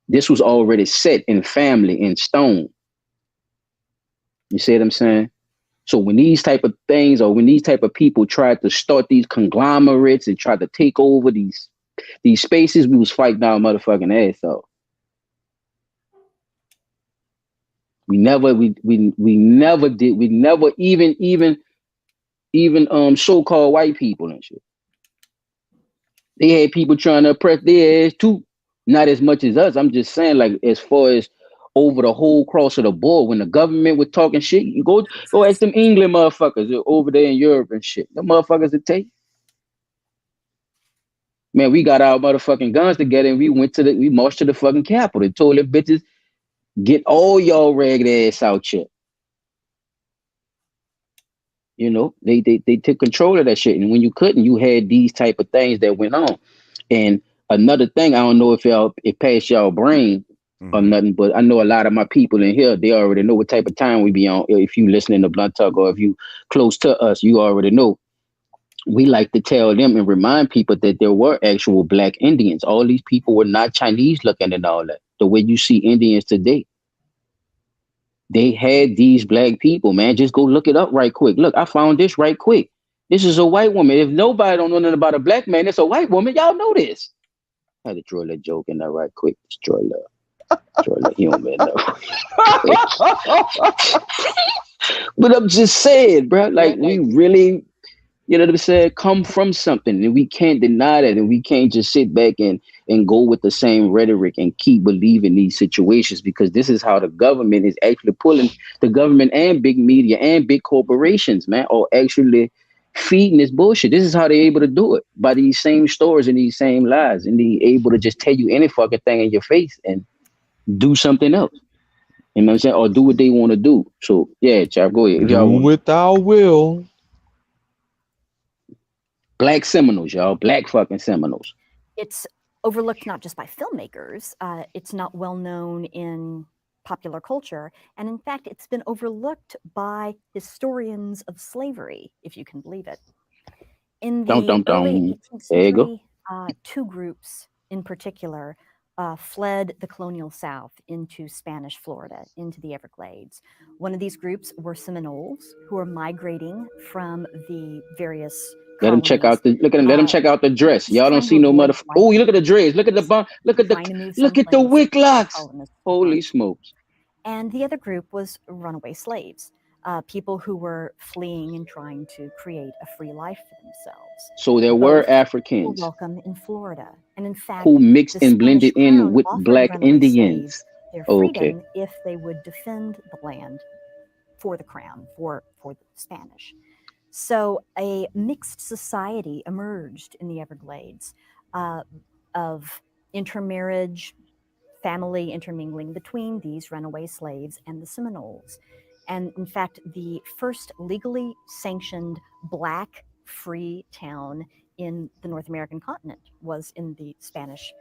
H: This was already set in family, in stone. You see what I'm saying? So when these type of things, or when these type of people tried to start these conglomerates and try to take over these spaces, we was fighting our motherfucking ass off. We never even so-called white people and shit. They had people trying to oppress their ass too. Not as much as us. I'm just saying, like, as far as over the whole cross of the board, when the government was talking shit, you go ask them England motherfuckers over there in Europe and shit. The motherfuckers that take. Man, we got our motherfucking guns together and we marched to the fucking Capitol and told them bitches, get all y'all ragged ass out here. You know, they took control of that shit. And when you couldn't, you had these type of things that went on. And another thing, I don't know if it passed y'all brain or nothing, but I know a lot of my people in here, they already know what type of time we be on. If you listening to Blunt Talk or if you close to us, you already know. We like to tell them and remind people that there were actual black Indians. All these people were not Chinese looking and all that. The way you see Indians today. They had these black people, man. Just go look it up right quick. Look, I found this right quick. This is a white woman. If nobody don't know nothing about a black man, it's a white woman. Y'all know this. I had to throw that joke in there right quick. Destroy love. Destroy the human. But I'm just saying, bro, like we really, you know what I'm saying, come from something and we can't deny that, and we can't just sit back and go with the same rhetoric and keep believing these situations, because this is how the government is actually pulling. The government and big media and big corporations, man, are actually feeding this bullshit. This is how they're able to do it, by these same stories and these same lies, and they able to just tell you any fucking thing in your face and do something else. You know what I'm saying? Or do what they want to do. So yeah, Chop, go ahead. If y'all
A: Do
H: want.
A: without will.
H: Black Seminoles, y'all. Black fucking Seminoles.
N: It's overlooked not just by filmmakers. It's not well known in popular culture. And in fact, it's been overlooked by historians of slavery, if you can believe it. In the early 18th century, two groups in particular fled the colonial South into Spanish Florida, into the Everglades. One of these groups were Seminoles, who were migrating from the various
H: Let him check out the look at him. Let him check out the dress. Y'all don't see no mother. Oh, you look at the dreads. Look at the bun. Look at the wick locks. Holy smokes!
N: And the other group was runaway slaves, people who were fleeing and trying to create a free life for themselves.
H: So there were Africans
N: were welcome in Florida, and in fact,
H: who mixed and blended in with black Indians.
N: Their freedom if they would defend the land for the crown, for the Spanish. So a mixed society emerged in the Everglades of intermarriage, family intermingling between these runaway slaves and the Seminoles. And in fact, the first legally sanctioned black free town in the North American continent was in the Spanish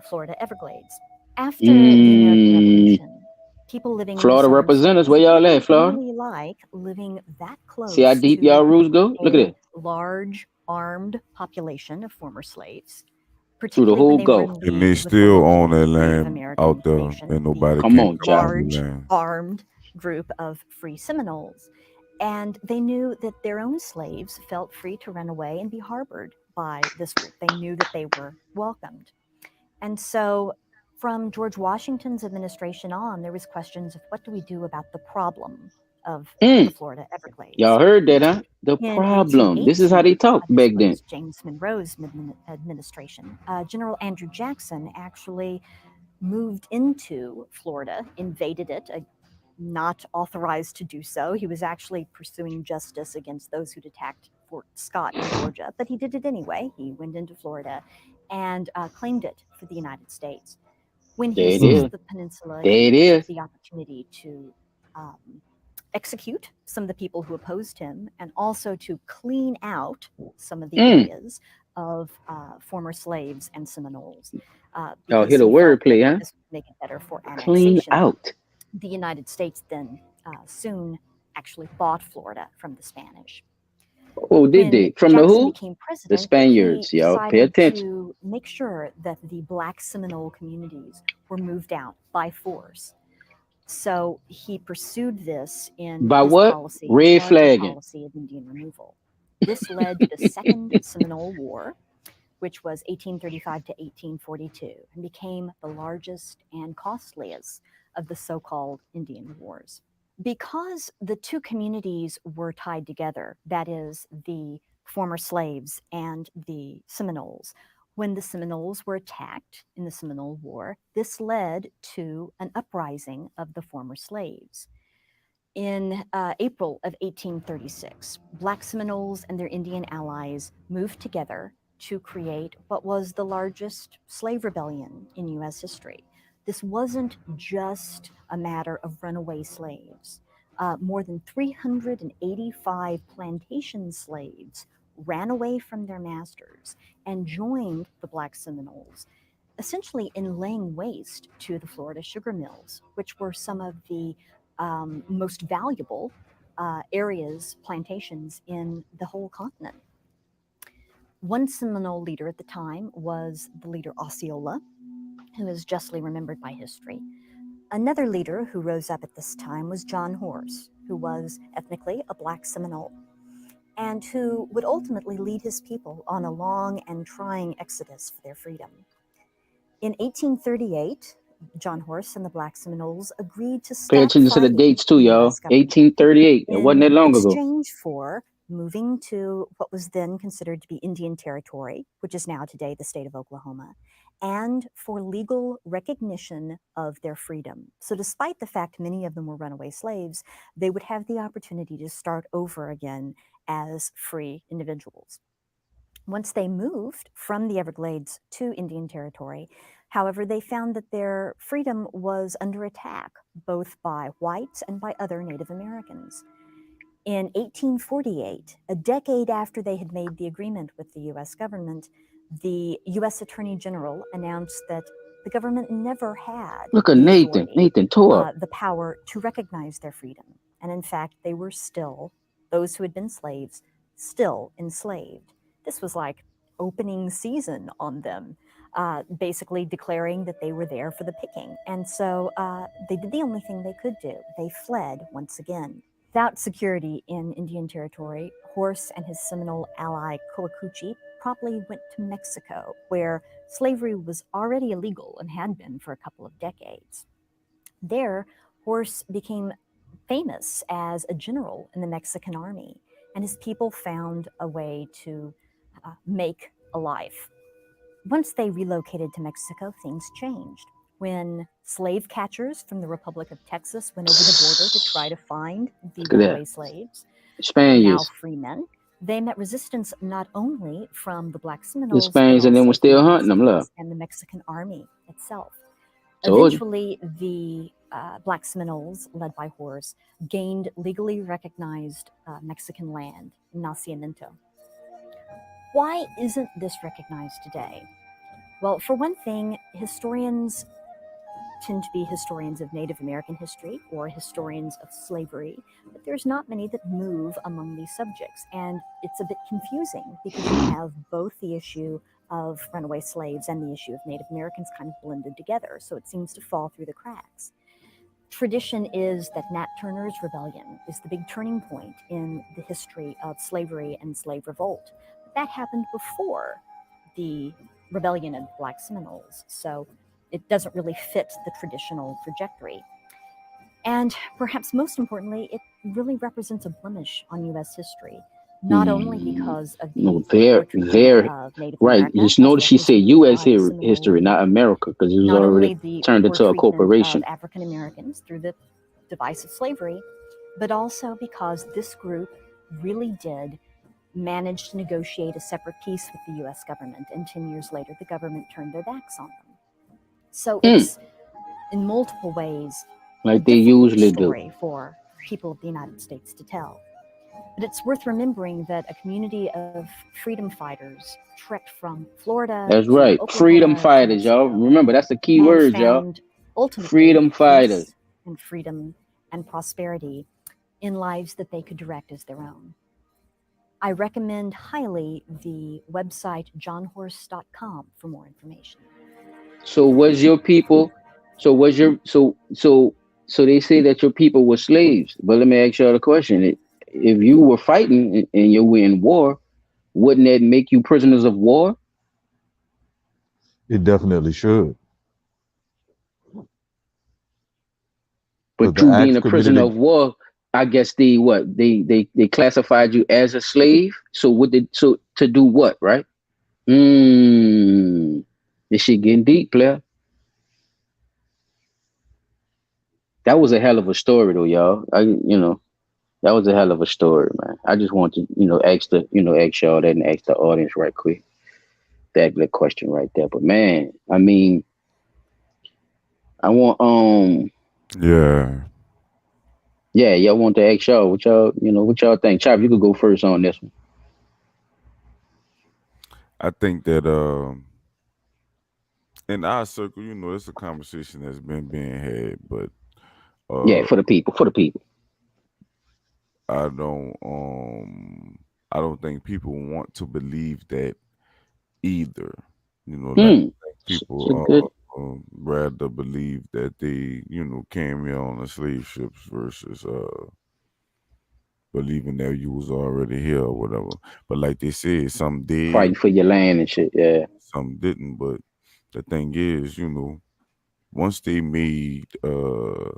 N: Florida Everglades. After the American Revolution, people living
H: Florida
N: in the
H: representatives, where y'all at, Florida?
N: really like living that close.
H: See how deep y'all roots go? Look at it.
N: Large armed population of former slaves.
H: Through the whole Gulf.
Q: And they still own that land out there, and nobody can
N: large armed group of free Seminoles. And they knew that their own slaves felt free to run away and be harbored by this group. They knew that they were welcomed. And so from George Washington's administration on, there was questions of what do we do about the problem of the Florida Everglades.
H: Y'all heard that, huh? The problem. This is how they talk back then.
N: James Monroe's administration. General Andrew Jackson actually moved into Florida, invaded it, not authorized to do so. He was actually pursuing justice against those who'd attacked Fort Scott in Georgia, but he did it anyway. He went into Florida and claimed it for the United States. When he seized the peninsula, he took the opportunity to execute some of the people who opposed him, and also to clean out some of the areas of former slaves and Seminoles.
H: Y'all hear the wordplay, huh?
N: This would make it better for
H: Clean
N: annexation.
H: out.
N: The United States then soon actually bought Florida from the Spanish.
H: Oh, did they? From
N: Jackson
H: the who?
N: became president,
H: The Spaniards, y'all. Pay attention.
N: to make sure that the Black Seminole communities were moved out by force. So he pursued this in
H: By
N: his
H: what?
N: policy,
H: Red
N: larger
H: flagging.
N: policy of Indian removal. This led to the Second Seminole War, which was 1835 to 1842, and became the largest and costliest of the so-called Indian Wars. Because the two communities were tied together, that is, the former slaves and the Seminoles, when the Seminoles were attacked in the Seminole War, this led to an uprising of the former slaves. In April of 1836, Black Seminoles and their Indian allies moved together to create what was the largest slave rebellion in U.S. history. This wasn't just a matter of runaway slaves. More than 385 plantation slaves ran away from their masters and joined the Black Seminoles, essentially in laying waste to the Florida sugar mills, which were some of the most valuable areas, plantations in the whole continent. One Seminole leader at the time was the leader Osceola, who is justly remembered by history. Another leader who rose up at this time was John Horse, who was ethnically a Black Seminole, and who would ultimately lead his people on a long and trying exodus for their freedom. In 1838, John Horse and the Black Seminoles agreed to stop
H: Pay attention to the
N: fighting
H: dates too,
N: the
H: y'all.
N: US government
H: 1838. It wasn't that long ago.
N: exchange for moving to what was then considered to be Indian Territory, which is now today the state of Oklahoma, and for legal recognition of their freedom. So despite the fact many of them were runaway slaves, they would have the opportunity to start over again as free individuals. Once they moved from the Everglades to Indian Territory, however, they found that their freedom was under attack, both by whites and by other Native Americans. In 1848, a decade after they had made the agreement with the U.S. government, the U.S. Attorney General announced that the government never had
H: Look at
N: the
H: Nathan.
N: authority,
H: Nathan tore up.
N: the power to recognize their freedom. And in fact, they were still, those who had been slaves, still enslaved. This was like opening season on them, basically declaring that they were there for the picking. And so they did the only thing they could do. They fled once again. Without security in Indian Territory, Horse and his Seminole ally Coacuchi promptly went to Mexico, where slavery was already illegal and had been for a couple of decades. There, Horse became famous as a general in the Mexican army, and his people found a way to make a life. Once they relocated to Mexico, things changed. When slave catchers from the Republic of Texas went over the border to try to find the runaway slaves, now
H: Spaniards.
N: free men, they met resistance not only from the Black
H: The
N: Seminoles, but
H: Spaniards and them
N: also
H: were still
N: from the
H: hunting them, look.
N: Mexicans and the Mexican army itself.
H: Told you.
N: Eventually, the Black Seminoles, led by Horse, gained legally recognized Mexican land, Nacimiento. Why isn't this recognized today? Well, for one thing, historians tend to be historians of Native American history or historians of slavery, but there's not many that move among these subjects. And it's a bit confusing because you have both the issue of runaway slaves and the issue of Native Americans kind of blended together. So it seems to fall through the cracks. Tradition is that Nat Turner's rebellion is the big turning point in the history of slavery and slave revolt. But that happened before the rebellion of the Black Seminoles. So it doesn't really fit the traditional trajectory. And perhaps most importantly, it really represents a blemish on U.S. history, not only because of the
H: No, they're
N: of Native
H: right.
N: America,
H: Just notice she said U.S.
N: Seminole,
H: history, not America, because it was
N: not only
H: already
N: the
H: turned
N: poor
H: into a
N: treatment
H: corporation.
N: of African Americans through the device of slavery, but also because this group really did manage to negotiate a separate peace with the U.S. government, and 10 years later, the government turned their backs on them. So it's in multiple ways
H: Like they usually do.
N: story for people of the United States to tell. But it's worth remembering that a community of freedom fighters trekked from Florida
H: That's
N: to
H: right.
N: Oklahoma
H: Freedom
N: to
H: fighters, y'all.
N: Mexico,
H: Remember, that's the key
N: and
H: word, y'all.
N: found ultimately
H: Freedom
N: peace
H: fighters.
N: and freedom and prosperity in lives that they could direct as their own. I recommend highly the website johnhorse.com for more information.
H: So was your people? So was your so they say that your people were slaves. But let me ask y'all the question: if you were fighting and you were in war, wouldn't that make you prisoners of war?
A: It definitely should.
H: But
A: the
H: you
A: acts
H: being a
A: committed
H: prisoner of war, I guess they classified you as a slave. So to do what, right? This shit getting deep, player. That was a hell of a story though, y'all. That was a hell of a story, man. I just want to, ask y'all that and ask the audience right quick. that question right there. But man, I mean, I want
Q: Yeah.
H: y'all want to ask y'all what y'all think. Chop, you could go first on this one.
Q: I think that in our circle, it's a conversation that's been being had, but
H: Yeah, for the people.
Q: I don't think people want to believe that either. Like I think people rather believe that they, came here on the slave ships versus believing that you was already here or whatever. But like they said, some did
H: Fighting for your land and shit, yeah.
Q: Some didn't. But the thing is, once they made the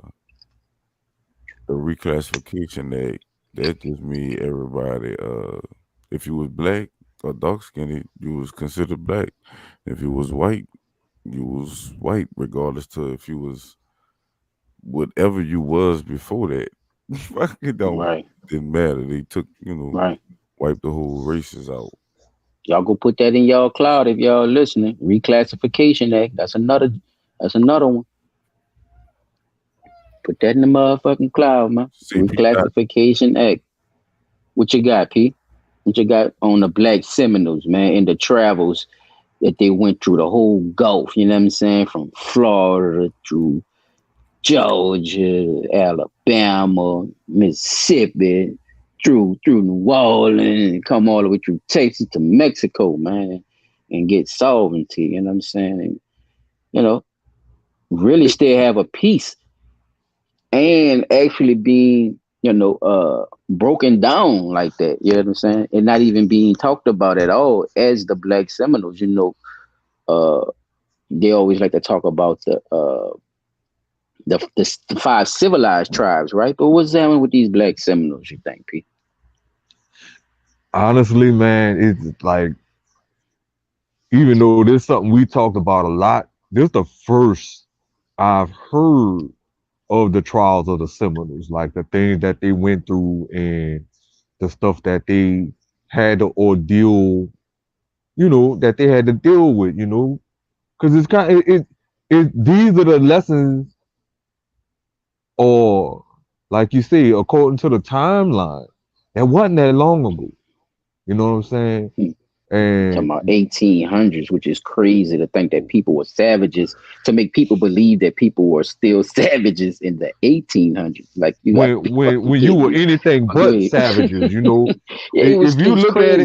Q: reclassification act, that just made everybody if you was black or dark skinned, you was considered black. If you was white, you was white, regardless to if you was whatever you was before that. It didn't matter. They took, wiped the whole races out.
H: Y'all go put that in y'all cloud if y'all listening. Reclassification Act. That's another one. Put that in the motherfucking cloud, man. Reclassification Act. What you got, P? What you got on the Black Seminoles, man, in the travels that they went through the whole Gulf, you know what I'm saying? From Florida through Georgia, Alabama, Mississippi, through New Orleans, and come all the way through Texas to Mexico, man, and get sovereignty, you know what I'm saying? And, really still have a peace and actually being, broken down like that, you know what I'm saying? And not even being talked about at all as the Black Seminoles, they always like to talk about the 5 civilized tribes, right? But what's happening with these Black Seminoles, you think, Pete?
A: Honestly, man, it's like, even though this is something we talked about a lot, this is the first I've heard of the trials of the Seminoles, like the things that they went through and the stuff that they had to ordeal, that they had to deal with, because it's kind of, these are the lessons, or like you say, according to the timeline, it wasn't that long ago. You know what I'm saying? And
H: talking about 1800s, which is crazy to think that people were savages, to make people believe that people were still savages in the 1800s. Like
A: when you were anything but savages,
H: if you look at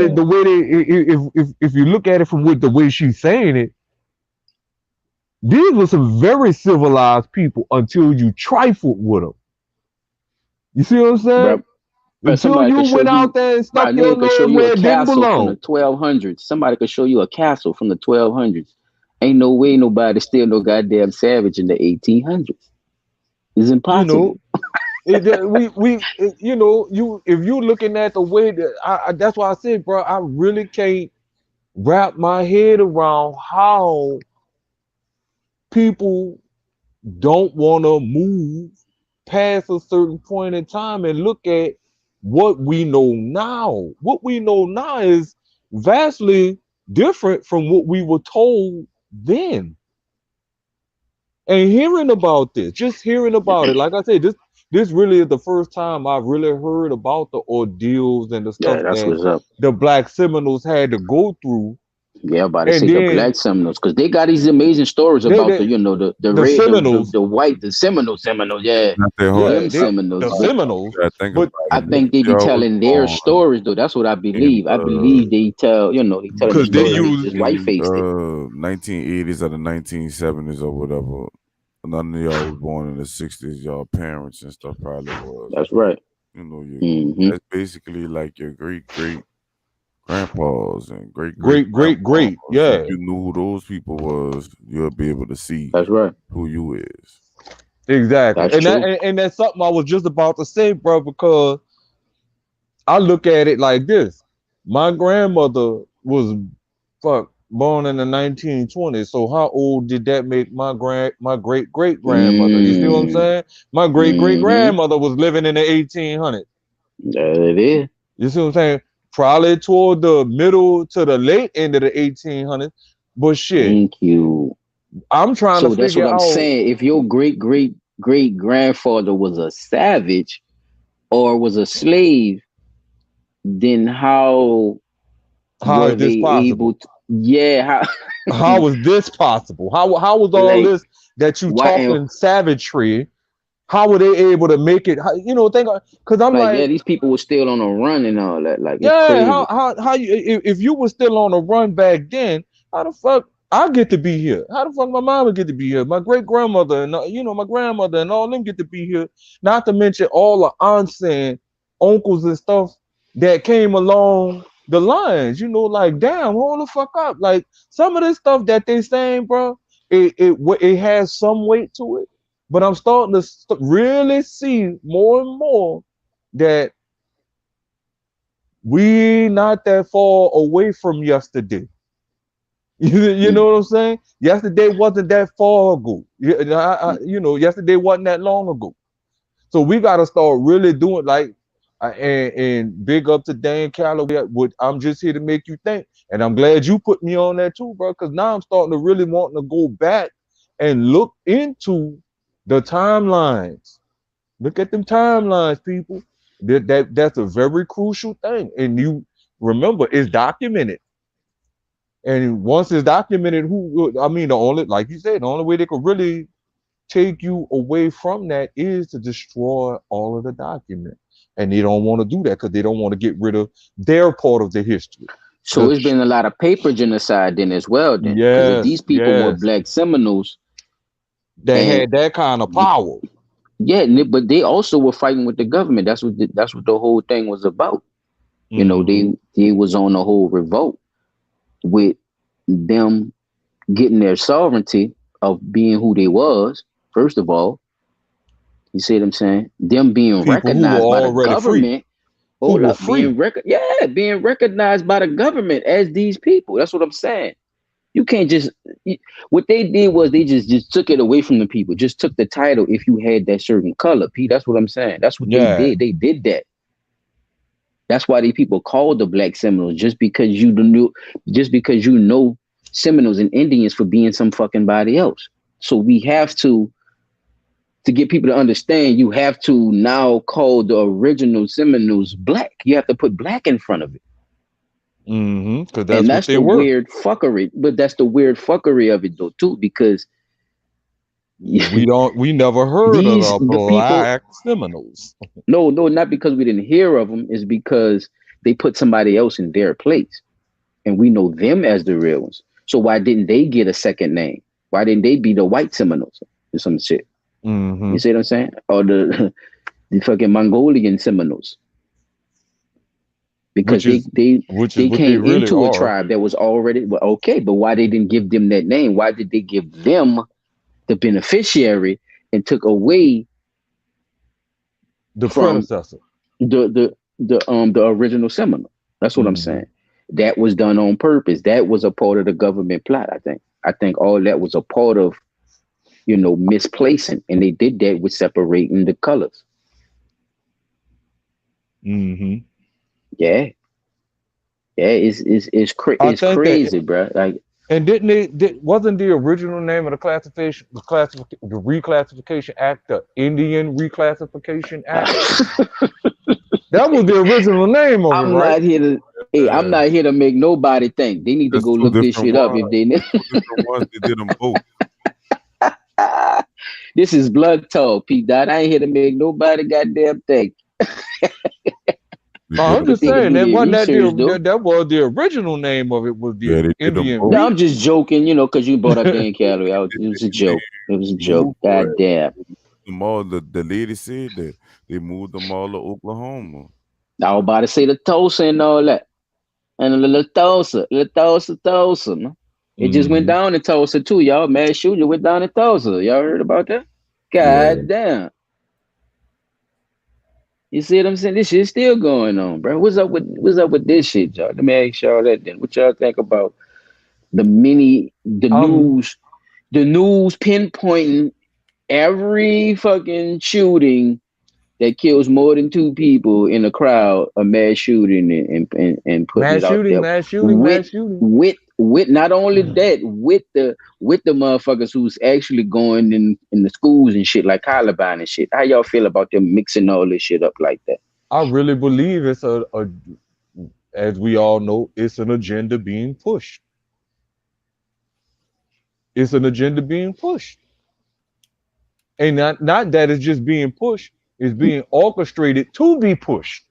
H: it,
A: the way if you look at it from the way she's saying it, these were some very civilized people until you trifled with them. You see what I'm saying? Until you went out there and stuck your name where it didn't belong.
H: From the 1200s. Somebody could show you a castle from the 1200s. Ain't no way nobody still no goddamn savage in the 1800s. It's impossible.
A: If you're looking at the way that that's why I said, bro, I really can't wrap my head around how people don't want to move past a certain point in time and look at what we know now. What we know now is vastly different from what we were told then. And hearing about this, just hearing about it, like I said, this really is the first time I've really heard about the ordeals and the stuff that the Black Seminoles had to go through.
H: Yeah, about to say the Black Seminoles, because they got these amazing stories about the red, Seminoles, the white, the Seminoles, yeah, them Seminoles.
A: The Seminoles.
H: But I think they be telling their stories though. That's what I believe. I believe they tell, they tell the stories just white faced it.
Q: 1980s or the 1970s or whatever. None of y'all was born in the 60s. Y'all parents and stuff probably was.
H: That's right.
Q: That's basically like your great grandpas and great.
A: Yeah.
Q: If you knew who those people was, you'll be able to see.
H: That's right.
Q: Who you is.
A: Exactly. And that's something I was just about to say, bro, because I look at it like this. My grandmother was born in the 1920s. So how old did that make my great great grandmother? You see what I'm saying? My great great grandmother was living in the 1800s.
H: It is.
A: You see what I'm saying? probably toward the middle to the late end of the 1800s. But shit,
H: Thank you.
A: I'm trying
H: So
A: to
H: that's
A: figure
H: what I'm
A: out
H: saying. If your great grandfather was a savage or was a slave, then how
A: how
H: were
A: is this
H: they able
A: possible?
H: to? Yeah,
A: How was this possible? How was all
H: like
A: this that you
H: why? And
A: talking savagery? How were they able to make it? You know, think because I'm
H: like, yeah,
A: like,
H: these people were still on a run and all that. Like, it's
A: yeah,
H: crazy.
A: how you if you were still on a run back then, how the fuck I get to be here? How the fuck my mama get to be here? My great grandmother and my grandmother and all them get to be here. Not to mention all the aunts and uncles and stuff that came along the lines. Like damn, hold the fuck up. Like some of this stuff that they saying, bro, it has some weight to it. But I'm starting to really see more and more that we not that far away from yesterday. You know what I'm saying? Yesterday wasn't that far ago. Yesterday wasn't that long ago. So we got to start really doing like, and big up to Dan Calloway. I'm just here to make you think, and I'm glad you put me on that too, bro. Because now I'm starting to really want to go back and look into the timelines. Look at them timelines, people. That's a very crucial thing, and you remember it's documented. And once it's documented, like you said, the only way they could really take you away from that is to destroy all of the documents. And they don't want to do that because they don't want to get rid of their part of the history.
H: So it's been a lot of paper genocide then as well. Then, because if these people were Black Seminoles,
A: they had that kind of power.
H: Yeah, but they also were fighting with the government. That's what the whole thing was about. They was on a whole revolt with them getting their sovereignty of being who they was. First of all, you see what I'm saying? Them being
A: People
H: recognized by the government.
A: Free.
H: Being recognized by the government as these people. That's what I'm saying. You can't just. What they did was they just took it away from the people. Just took the title if you had that certain color. Pete, that's what I'm saying. That's what they did. They did that. That's why these people called the Black Seminoles, just because you know Seminoles and Indians for being some fucking body else. So we have to get people to understand, you have to now call the original Seminoles Black. You have to put Black in front of it.
A: Because
H: that's the weird fuckery. But that's the weird fuckery of it though too, because
A: we never heard of the Black Seminoles.
H: No, not because we didn't hear of them. It's because they put somebody else in their place, and we know them as the real ones. So why didn't they get a second name? Why didn't they be the white Seminoles or some shit? You see what I'm saying? Or the fucking Mongolian Seminoles. Because they came into a tribe that was already okay, but why they didn't give them that name? Why did they give them the beneficiary and took away
A: the predecessor,
H: the original Seminole? That's what I'm saying. That was done on purpose. That was a part of the government plot. I think all that was a part of, misplacing, and they did that with separating the colors. Yeah, it's crazy, bro. Like,
A: and wasn't the original name of the reclassification act the Indian Reclassification Act? That was the original name of it, right?
H: I'm not here to make nobody think. They need to go look this shit up if they.
Q: Different ones that did them both.
H: This is blood talk, Pete. Dot. I ain't here to make nobody goddamn think.
A: I'm just saying that wasn't that was the original name of it was the Indian.
H: No, I'm just joking, because you brought up Dan Calloway. It was a joke. It was a joke. God damn.
Q: The lady said that they moved them all to Oklahoma.
H: I was about to say the Tulsa and all that. And a little Tulsa. Man. It just went down in Tulsa too, y'all. Mass shooting went down in Tulsa. Y'all heard about that? God damn. You see what I'm saying? This shit's still going on, bro. What's up with this shit, y'all? Let me ask y'all that then. What y'all think about the news pinpointing every fucking shooting that kills more than 2 people in a crowd, a mass shooting and putting it
A: Mass
H: out
A: shooting,
H: there
A: mass shooting, mass shooting.
H: with not only that, with the motherfuckers who's actually going in the schools and shit, like Columbine and shit. How y'all feel about them mixing all this shit up like that?
A: I really believe it's a as we all know, it's an agenda being pushed. It's an agenda being pushed. And not that it's just being pushed, it's being orchestrated to be pushed.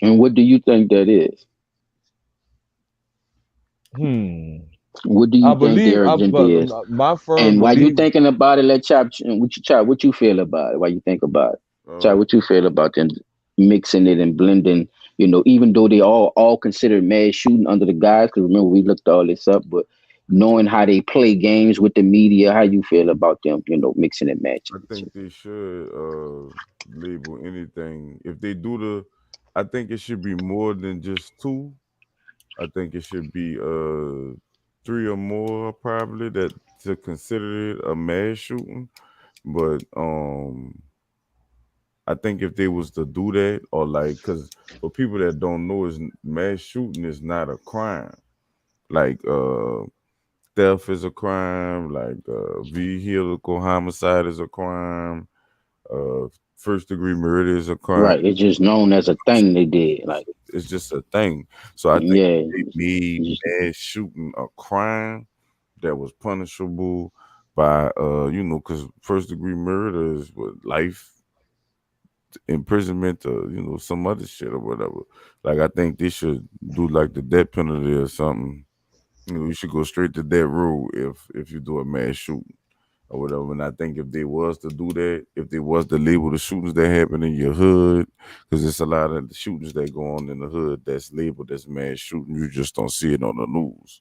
H: And what do you think that is? What do you think their agenda is?
A: My firm
H: and while you
A: belief,
H: thinking about it, let Chop, what you feel about it? While you think about it, Chop, what you feel about them mixing it and blending? You know, even though they all considered mass shooting under the guise, because remember we looked all this up, but knowing how they play games with the media, how you feel about them? You know, mixing and matching.
Q: I think they should label anything. If they do I think it should be more than just 2. I think it should be 3 or more probably that to consider it a mass shooting. But I think if they was to do that, or like, because for people that don't know, is mass shooting is not a crime. Like theft is a crime. Like vehicle homicide is a crime. First degree murder is a crime.
H: Right, it's just known as a thing they did. Like
Q: it's just a thing. So I think they made mass shooting a crime that was punishable by because first degree murder is what, life imprisonment or some other shit or whatever. Like I think they should do like the death penalty or something. You should go straight to that road if you do a mass shooting or whatever. And I think if they was to do that, if they was to label the shootings that happen in your hood, because it's a lot of the shootings that go on in the hood that's labeled as mass shooting, you just don't see it on the news.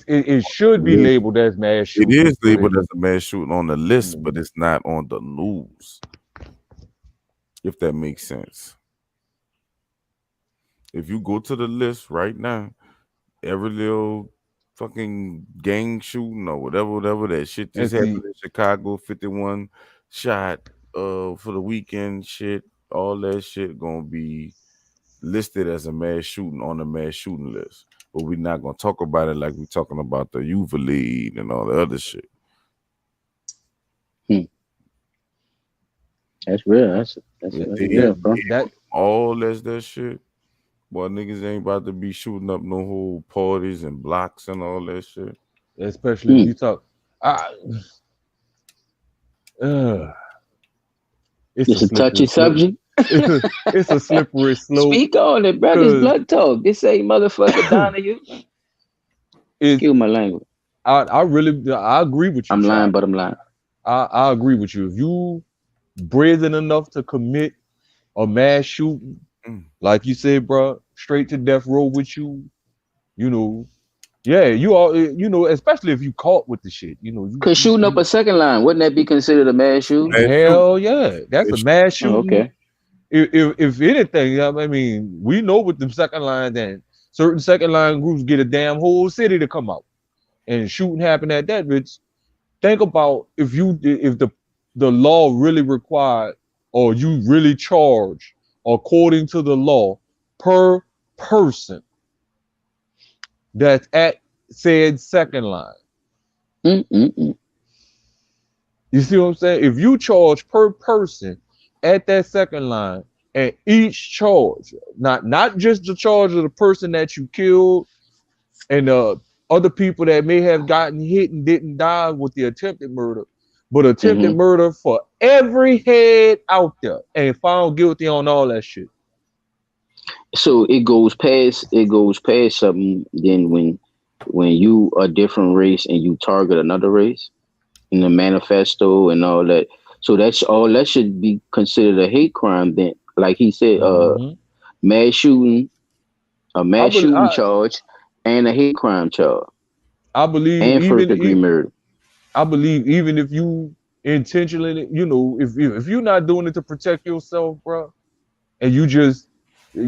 A: It should be labeled as mass shooting.
Q: It is labeled as a mass shooting on the list, but it's not on the news. If that makes sense. If you go to the list right now, every little fucking gang shooting or whatever that shit just happened in Chicago, 51 shot for the weekend shit, all that shit gonna be listed as a mass shooting on the mass shooting list. But we're not gonna talk about it like we're talking about the Uvalde and all the other shit.
H: That's real. That's real, bro.
Q: All that shit. Boy, niggas ain't about to be shooting up no whole parties and blocks and all that shit.
A: Especially if you talk.
H: It's a touchy subject.
A: It's a slippery slope.
H: Speak on it, bro. This blood talk. This ain't motherfucker Donahue. Excuse my language.
A: I agree with you.
H: I'm lying, but I'm lying.
A: I agree with you. If you brazen enough to commit a mass shooting, like you said, bro, straight to death row with you, yeah, you all, especially if you caught with the shit,
H: Cause shooting up a second line, wouldn't that be considered a mass shooting?
A: Hell yeah, that's a mass shooting.
H: Okay.
A: If anything, I mean, we know with them second line that certain second line groups get a damn whole city to come out, and shooting happen at that bitch. Think about if the law really required, or you really charge according to the law per person that's at said second line. You see what I'm saying? If you charge per person at that second line, and each charge, not just the charge of the person that you killed and other people that may have gotten hit and didn't die with the attempted murder, but attempted murder for every head out there and found guilty on all that shit.
H: So it goes past something then when you a different race and you target another race in the manifesto and all that. So that's all that should be considered a hate crime then. Like he said, mass shooting, a mass shooting charge and a hate crime charge.
A: I believe
H: and first degree murder.
A: I believe even if you intentionally, if you're not doing it to protect yourself, bro, and you just I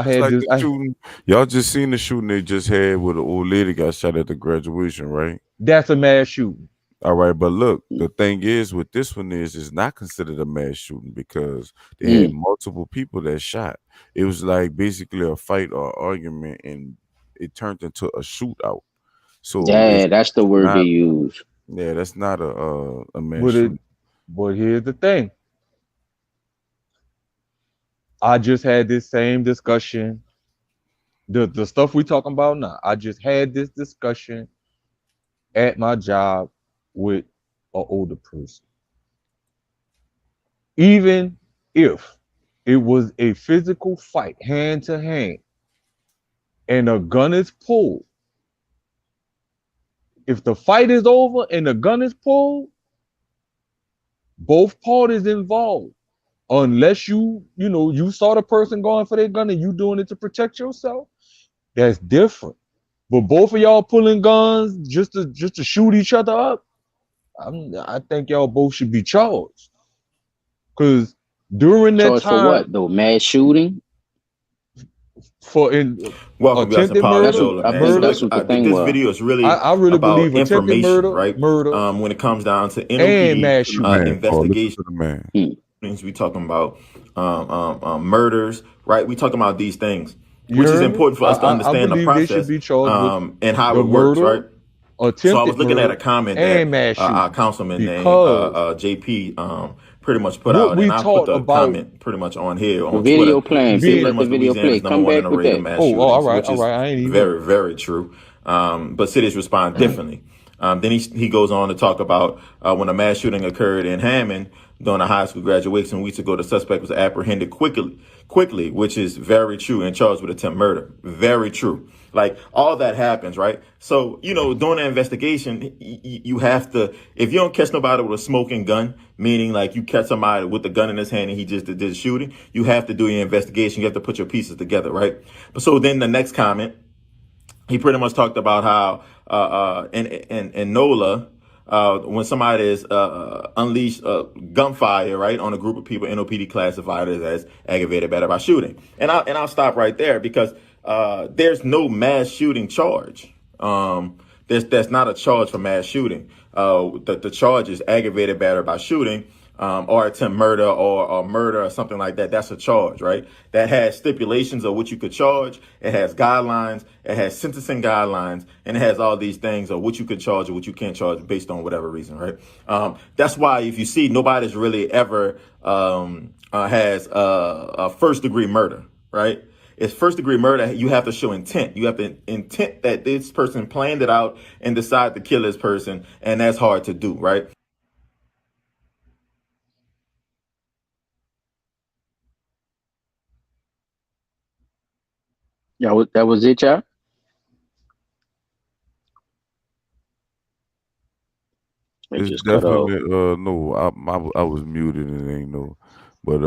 A: had
Q: like
A: this
Q: shooting. Y'all just seen the shooting they just had where the old lady got shot at the graduation, right?
A: That's a mass shooting.
Q: All right, but look, the thing is with this one is it's not considered a mass shooting because they had multiple people that shot. It was like basically a fight or argument, and it turned into a shootout. So
H: Yeah,
Q: it's
H: that's the word they
Q: not,
H: use.
Q: yeah, that's not a mass
A: But
Q: shooting.
A: here's the thing. I just had this same discussion. The stuff we talking about now. I just had this discussion at my job with an older person. Even if it was a physical fight, hand to hand, and a gun is pulled, if the fight is over and the gun is pulled, both parties involved, unless you saw the person going for their gun and you doing it to protect yourself, that's different. But both of y'all pulling guns just to shoot each other up, I think y'all both should be charged. Because during that
H: Charged for
A: time,
H: what though? Mass shooting?
A: for
S: Welcome, guys, and
A: attempted
S: Power
A: murder,
S: Controller,
H: I
S: man.
H: think
S: So,
A: murder,
H: that's
S: like,
H: what
S: I
H: the
S: think
H: thing
S: this
H: was.
S: video is really
A: I really
S: about
A: believe attempted
S: information,
A: murder,
S: right?
A: murder,
S: When it comes down to
A: and
S: NOPD
A: mass shooting.
Q: Man,
S: investigation,
Q: listen to the man.
S: we talking about murders, right? We talking about these things,
A: You
S: which is
A: heard me?
S: important for us to
A: I
S: understand the
A: believe they should
S: process
A: be charged with
S: and how
A: the
S: it works,
A: murder,
S: right? So I was
A: attempted
S: looking at
A: murder,
S: a comment that
A: and mass
S: our
A: shooting.
S: councilman named
A: Because
S: JP pretty much put
A: what
S: out, and
A: we
S: I put
A: taught
S: the
A: about
S: comment pretty much on here
H: The
S: on
H: video
S: Twitter.
H: playing.
S: He said
A: being
S: pretty
H: Let the
S: much
H: video
S: Louisiana
H: play.
S: is number
H: Come
S: one in
H: back
S: the
H: with
S: rate of
H: that.
S: mass
A: all
S: shootings,
A: right,
S: which is
A: I ain't even
S: very, very true. But cities respond differently. Then he goes on to talk about when a mass shooting occurred in Hammond during a high school graduation weeks ago, the suspect was apprehended quickly, which is very true, and charged with attempt murder. Very true. Like, all that happens, right? So, during the investigation, you have to, if you don't catch nobody with a smoking gun, meaning like you catch somebody with a gun in his hand and he just did the shooting, you have to do your investigation. You have to put your pieces together, right? But so then the next comment, he pretty much talked about how in NOLA, when somebody is unleashed gunfire, right, on a group of people, NOPD classified it as aggravated battery by shooting. And I'll stop right there because there's no mass shooting charge. There's not a charge for mass shooting. The charge is aggravated battery by shooting. Or attempt murder or murder or something like that. That's a charge, right? That has stipulations of what you could charge. It has guidelines. It has sentencing guidelines, and it has all these things of what you could charge or what you can't charge based on whatever reason, right? That's why if you see, nobody's really ever has a first degree murder, right? It's first degree murder. You have to show intent. You have to intent that this person planned it out and decide to kill this person, and that's hard to do, right?
H: Yeah, that was it, y'all. It
Q: It's
H: just cut off.
Q: definitely no. I was muted and ain't no, but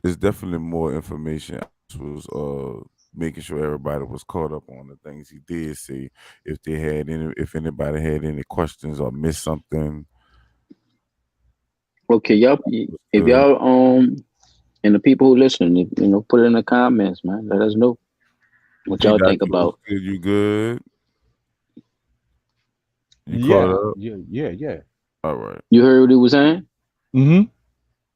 Q: it's definitely more information. This was making sure everybody was caught up on the things he did say. If anybody had any questions or missed something.
H: Okay, y'all. If y'all and the people who listen, put it in the comments, man. Let us know what y'all think about.
Q: You good? You
A: yeah,
Q: caught up?
A: yeah.
Q: All right.
H: You heard what he was saying?
A: Mm-hmm.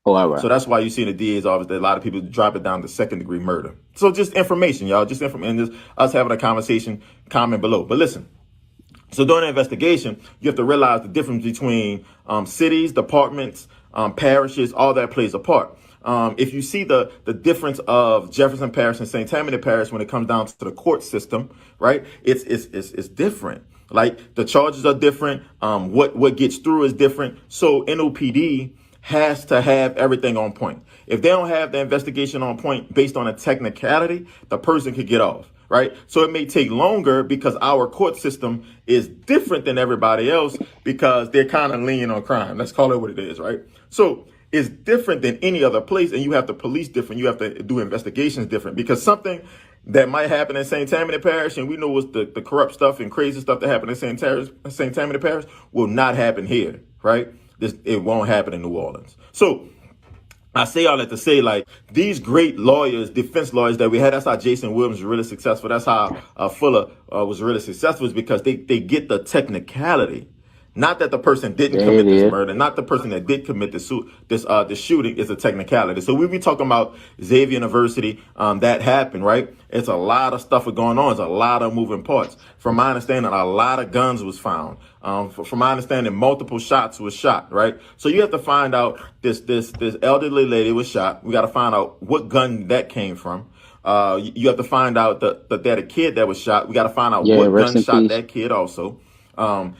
H: Oh, all right.
S: So that's why you see in the DA's office that a lot of people drop it down to second degree murder. So just information, y'all. Just information. And just us having a conversation. Comment below. But listen. So during the investigation, you have to realize the difference between cities, departments, parishes. All that plays a part. If you see the difference of Jefferson Parish and St. Tammany Parish when it comes down to the court system, right? It's different. Like, the charges are different. What gets through is different. So NOPD has to have everything on point. If they don't have the investigation on point based on a technicality, the person could get off, right? So it may take longer because our court system is different than everybody else because they're kind of leaning on crime. Let's call it what it is, right? So it's different than any other place, and you have to police different. You have to do investigations different because something that might happen in St. Tammany Parish, and we know what's the corrupt stuff and crazy stuff that happened in St. Tammany Parish, will not happen here, right? It won't happen in New Orleans. So I say all that to say, like, these great lawyers, defense lawyers that we had, that's how Jason Williams was really successful. That's how Fuller was really successful, is because they get the technicality. Not that the person didn't
H: There it
S: commit this
H: is.
S: murder, not the person that did commit the shooting is a technicality. So we be talking about Xavier University, that happened, right? It's a lot of stuff going on. It's a lot of moving parts. From my understanding, a lot of guns was found. From my understanding, multiple shots was shot, right? So you have to find out this elderly lady was shot. We got to find out what gun that came from. You have to find out that a kid that was shot. We got to find out
H: Yeah,
S: what
H: rest
S: gun
H: in
S: shot
H: peace.
S: that kid also.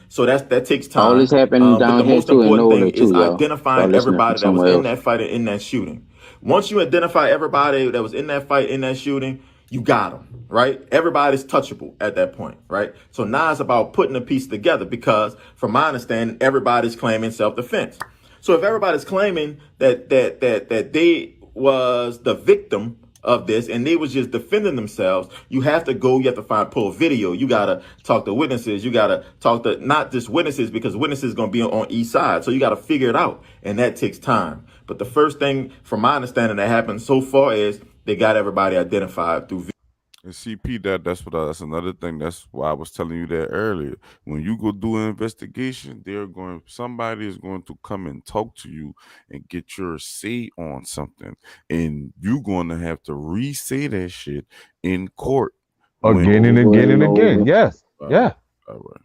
S: So that takes
H: All this
S: time.
H: happened
S: But
H: down
S: the
H: here
S: most
H: too in
S: important thing
H: Nola
S: is
H: too, y'all. Y'all
S: identifying
H: listening from
S: everybody that was
H: somewhere
S: in
H: else.
S: that fight and in that shooting. Once you identify everybody that was in that fight, in that shooting, you got them, right? Everybody's touchable at that point, right? So now it's about putting a piece together because from my understanding, everybody's claiming self-defense. So if everybody's claiming that they was the victim of this and they was just defending themselves, you have to pull video. You gotta talk to witnesses. You gotta talk to not just witnesses because witnesses gonna be on each side. So you gotta figure it out, and that takes time. But the first thing, from my understanding, that happened so far is they got everybody identified through video.
Q: And CP, that's another thing. That's why I was telling you that earlier. When you go do an investigation, somebody is going to come and talk to you and get your say on something, and you're going to have to re-say that shit in court
A: Again and again and again. Yes. Yeah.
Q: All right.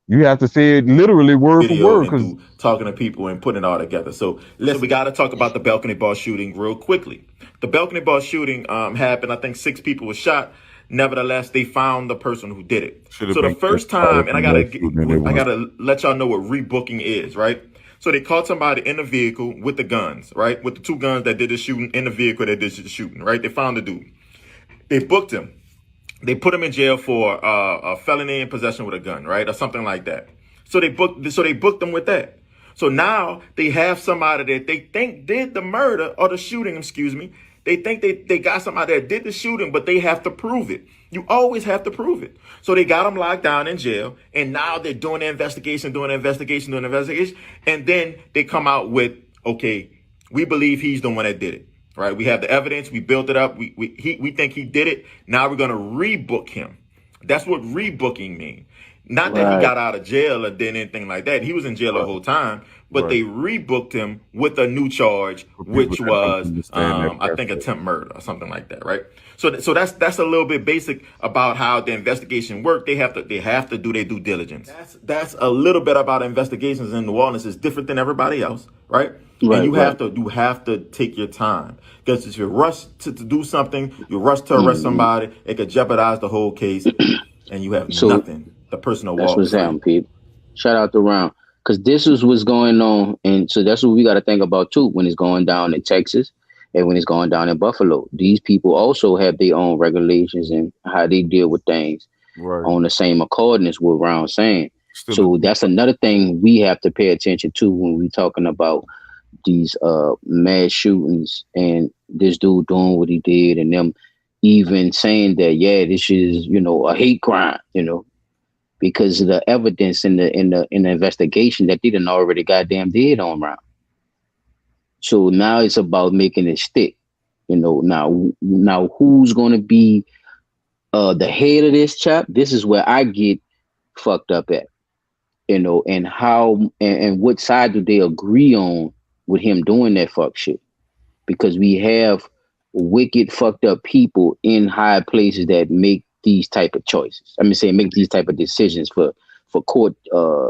A: You have to say it literally word for
S: Video
A: word
S: and
A: because
S: through talking to people and putting it all together. So listen, we got to talk about the balcony bar shooting real quickly. The balcony bar shooting happened. I think 6 people were shot. Nevertheless, they found the person who did it.
Q: Should've
S: So the
Q: been
S: first
Q: justified
S: time, and
Q: from that shooting, and it
S: I
Q: was-
S: gotta let y'all know what rebooking is, right? So they caught somebody in the vehicle with the guns, right? With the 2 guns that did the shooting in the vehicle that did the shooting, right? They found the dude. They booked him. They put him in jail for a felony in possession with a gun, right, or something like that. So they booked him with that. So now they have somebody that they think did the murder or the shooting, excuse me. They think they got somebody that did the shooting, but they have to prove it. You always have to prove it. So they got him locked down in jail, and now they're doing the investigation, and then they come out with, okay, we believe he's the one that did it. Right? We have the evidence. We built it up. We think he did it. Now we're going to rebook him. That's what rebooking means. Not that he got out of jail or did anything like that. He was in jail the whole time, but they rebooked him with a new charge, which was, I think, attempt murder or something like that. Right? So that's a little bit basic about how the investigation worked. They have to do their due diligence. That's a little bit about investigations in New Orleans. It's different than everybody else, right? And you have to take your time, because if you rush to do something, you rush to arrest somebody, it could jeopardize the whole case, and you have nothing. The person will
H: That's
S: walk
H: what's
S: free.
H: happening, people. Shout out to Round. Because this is what's going on. And so that's what we got to think about too when it's going down in Texas and when it's going down in Buffalo. These people also have their own regulations and how they deal with things on the same accordance with Round saying. So that's another thing we have to pay attention to when we're talking about these mass shootings and this dude doing what he did and them even saying that, yeah, this is, a hate crime, because of the evidence in the investigation that they done already goddamn did on Round. So now it's about making it stick. Now who's gonna be the head of this chap? This is where I get fucked up at. And how and what side do they agree on with him doing that fuck shit? Because we have wicked fucked up people in high places that make these type of choices. Make these type of decisions for court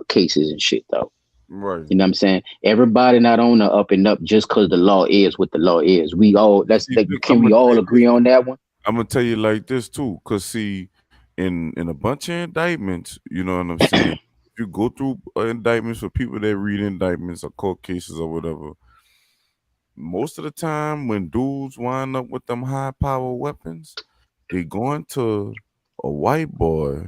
H: cases and shit though.
Q: Right.
H: You know what I'm saying? Everybody not on the up and up just because the law is what the law is. We all can we all agree on that one?
Q: I'm gonna tell you like this too, cause see, in a bunch of indictments, you know what I'm saying. If you go through indictments for people that read indictments or court cases or whatever, most of the time when dudes wind up with them high power weapons, they going to a white boy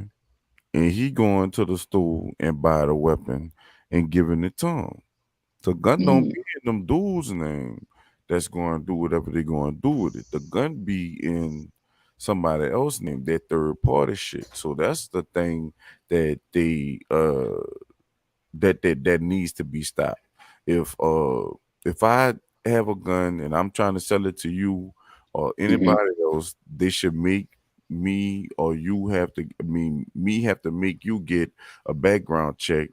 Q: and he going to the store and buy the weapon and giving it to him. The gun don't be in them dudes' name that's going to do whatever they going to do with it. The gun be in somebody else's name, that third party shit. So that's the thing that they that needs to be stopped. If I have a gun and I'm trying to sell it to you or anybody else, they should make me or you have to me have to make you get a background check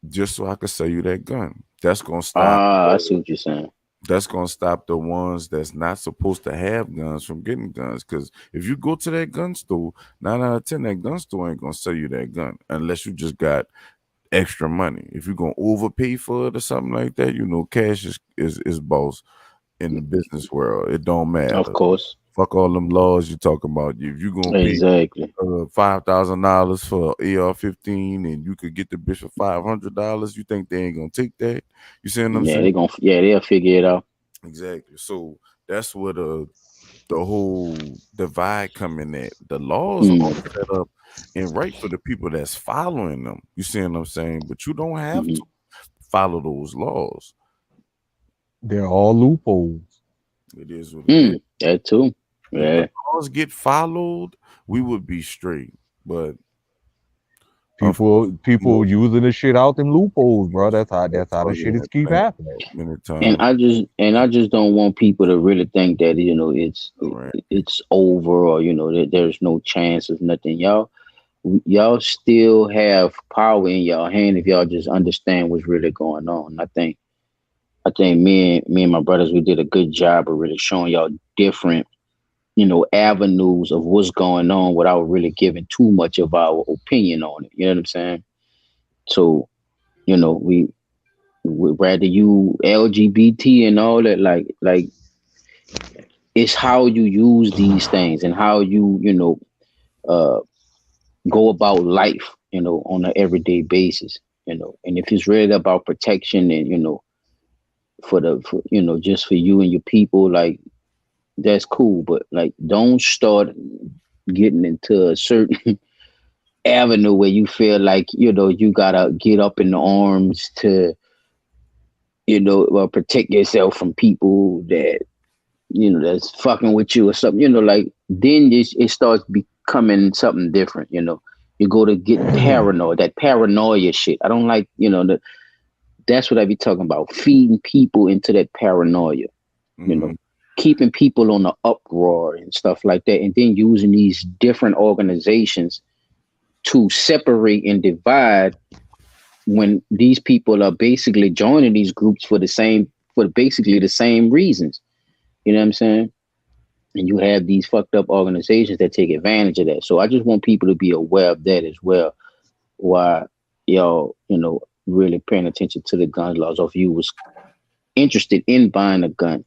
Q: just so I could sell you that gun. That's gonna stop.
H: I see what you're saying.
Q: That's gonna stop the ones that's not supposed to have guns from getting guns. Because if you go to that gun store, 9 out of 10, that gun store ain't gonna sell you that gun unless you just got extra money. If you're gonna overpay for it or something like that, cash is boss in the business world. It don't matter.
H: Of course.
Q: Fuck all them laws you talking about. If you gonna pay
H: Exactly.
Q: $5,000 for AR-15 and you could get the bitch for $500, you think they ain't gonna take that? You see what I'm saying?
H: They'll figure it out.
Q: Exactly. So that's where the whole divide come in at. The laws are set up and right for the people that's following them. You see what I'm saying? But you don't have to follow those laws.
A: They're all loopholes.
Q: It is what it is.
H: That too.
Q: If the laws get followed, we would be straight. But
A: people using the shit out them loopholes, bro. That's how the shit is keep happening.
H: And I just don't want people to really think that it's over or that there's no chance of nothing. Y'all still have power in y'all hand if y'all just understand what's really going on. I think me and my brothers, we did a good job of really showing y'all different avenues of what's going on without really giving too much of our opinion on it. You know what I'm saying? So, we rather you LGBT and all that, like it's how you use these things and how you, go about life, on an everyday basis, and if it's really about protection and, just for you and your people, like, that's cool, but like, don't start getting into a certain avenue where you feel like, you gotta get up in the arms to, protect yourself from people that, that's fucking with you or something, like, then it starts becoming something different, you go to get paranoid, that paranoia shit. I don't like, that's what I be talking about, feeding people into that paranoia, keeping people on the uproar and stuff like that, and then using these different organizations to separate and divide when these people are basically joining these groups for basically the same reasons. You know what I'm saying? And you have these fucked up organizations that take advantage of that. So I just want people to be aware of that as well. Why y'all, really paying attention to the gun laws, or if you was interested in buying a gun,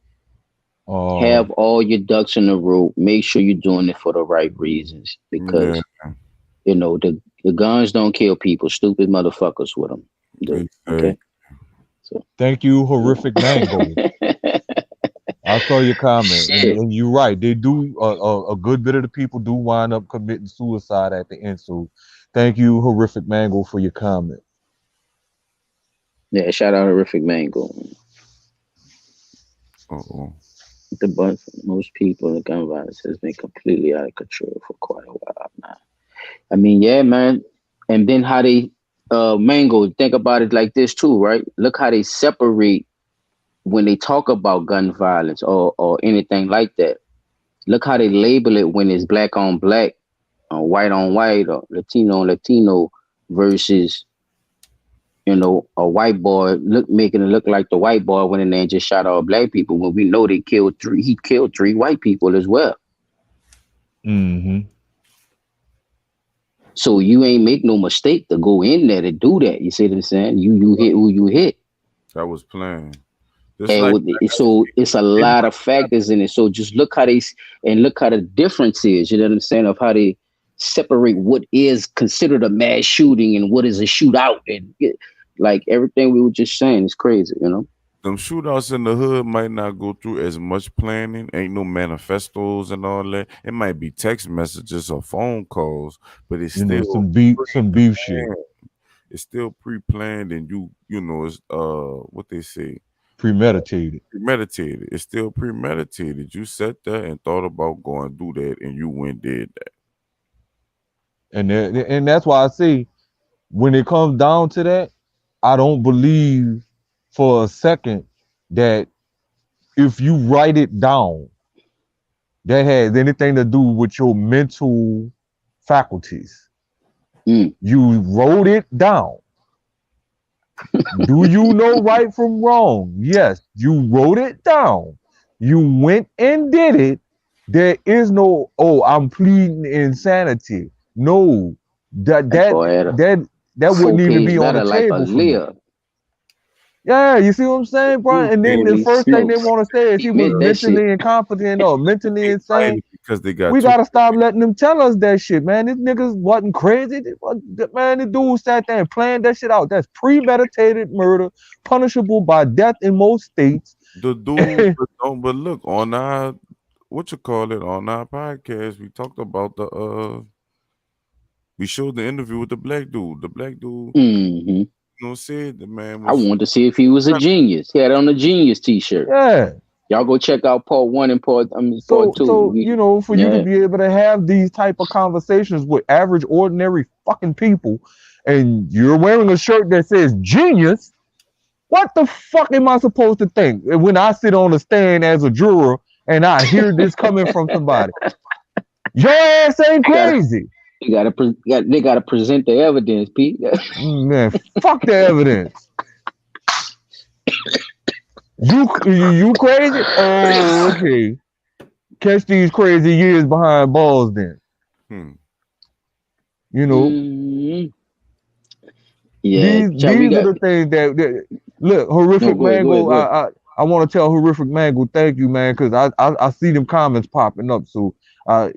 H: have all your ducks in a row. Make sure you're doing it for the right reasons, because the guns don't kill people. Stupid motherfuckers with them. Okay. So
A: thank you, Horrific Mango. I saw your comment, and you're right. They do a good bit of the people do wind up committing suicide at the end. So, thank you, Horrific Mango, for your comment.
H: Yeah, shout out Horrific Mango. Most people in gun violence has been completely out of control for quite a while now. I mean, yeah, man. And then how they Mango, think about it like this too, right? Look how they separate when they talk about gun violence or anything like that. Look how they label it when it's black on black, white on white, or Latino on Latino, versus a white boy making it look like the white boy went in there and just shot all black people, when we know he killed three white people as well.
A: Mm-hmm.
H: So you ain't make no mistake to go in there to do that. You see what I'm saying? You hit who you hit.
Q: That was planned.
H: So it's a lot of factors in it. So just look how the difference is, you know what I'm saying, of how they separate what is considered a mass shooting and what is a shootout. And like everything we were just saying is crazy,
Q: Them shootouts in the hood might not go through as much planning. Ain't no manifestos and all that. It might be text messages or phone calls, but it's still
A: some beef shit.
Q: It's still pre-planned, and it's what they say,
A: premeditated.
Q: It's still premeditated. You sat there and thought about going do that, and you went did that.
A: And that's why I say, when it comes down to that, I don't believe for a second that if you write it down, that has anything to do with your mental faculties. You wrote it down. Do you know right from wrong? Yes. You wrote it down. You went and did it. There is no, oh, I'm pleading insanity. No, that
H: That
A: that
H: boy had a
A: that that wouldn't even
H: full-page
A: be on the
H: letter like a
A: table for me.
H: lip.
A: Yeah, you see what I'm saying, bro? And then the
H: Holy
A: first thing they
H: smokes.
A: want to say is
H: He
A: he was
H: meant that shit.
A: mentally incompetent or mentally
Q: They
A: insane.
Q: fighting because they got
A: We
Q: too.
A: gotta stop letting them tell us that shit, man. These niggas wasn't crazy. Man, the dude sat there and planned that shit out. That's premeditated murder, punishable by death in most states.
Q: The dude, but look on our on our podcast, we talked about we showed the interview with the black dude. The black dude,
H: Mm-hmm.
Q: said the man
H: I
Q: was.
H: wanted to see if he was a genius. He had on a genius t-shirt.
A: Yeah.
H: Y'all go check out part 1 and part
A: So,
H: 2.
A: so you know, for you to
H: Yeah.
A: be able to have these type of conversations with average, ordinary fucking people, and you're wearing a shirt that says genius, what the fuck am I supposed to think when I sit on a stand as a juror and I hear this coming from somebody? Your ass ain't crazy.
H: They gotta present the evidence, Pete.
A: Man, fuck the evidence. You crazy? Oh, okay. Catch these crazy years behind balls then. You know.
H: Yeah.
A: These are the things that look, Horrific
H: go ahead,
A: Mango.
H: go ahead.
A: I want to tell Horrific Mango thank you, man, because I see them comments popping up. So I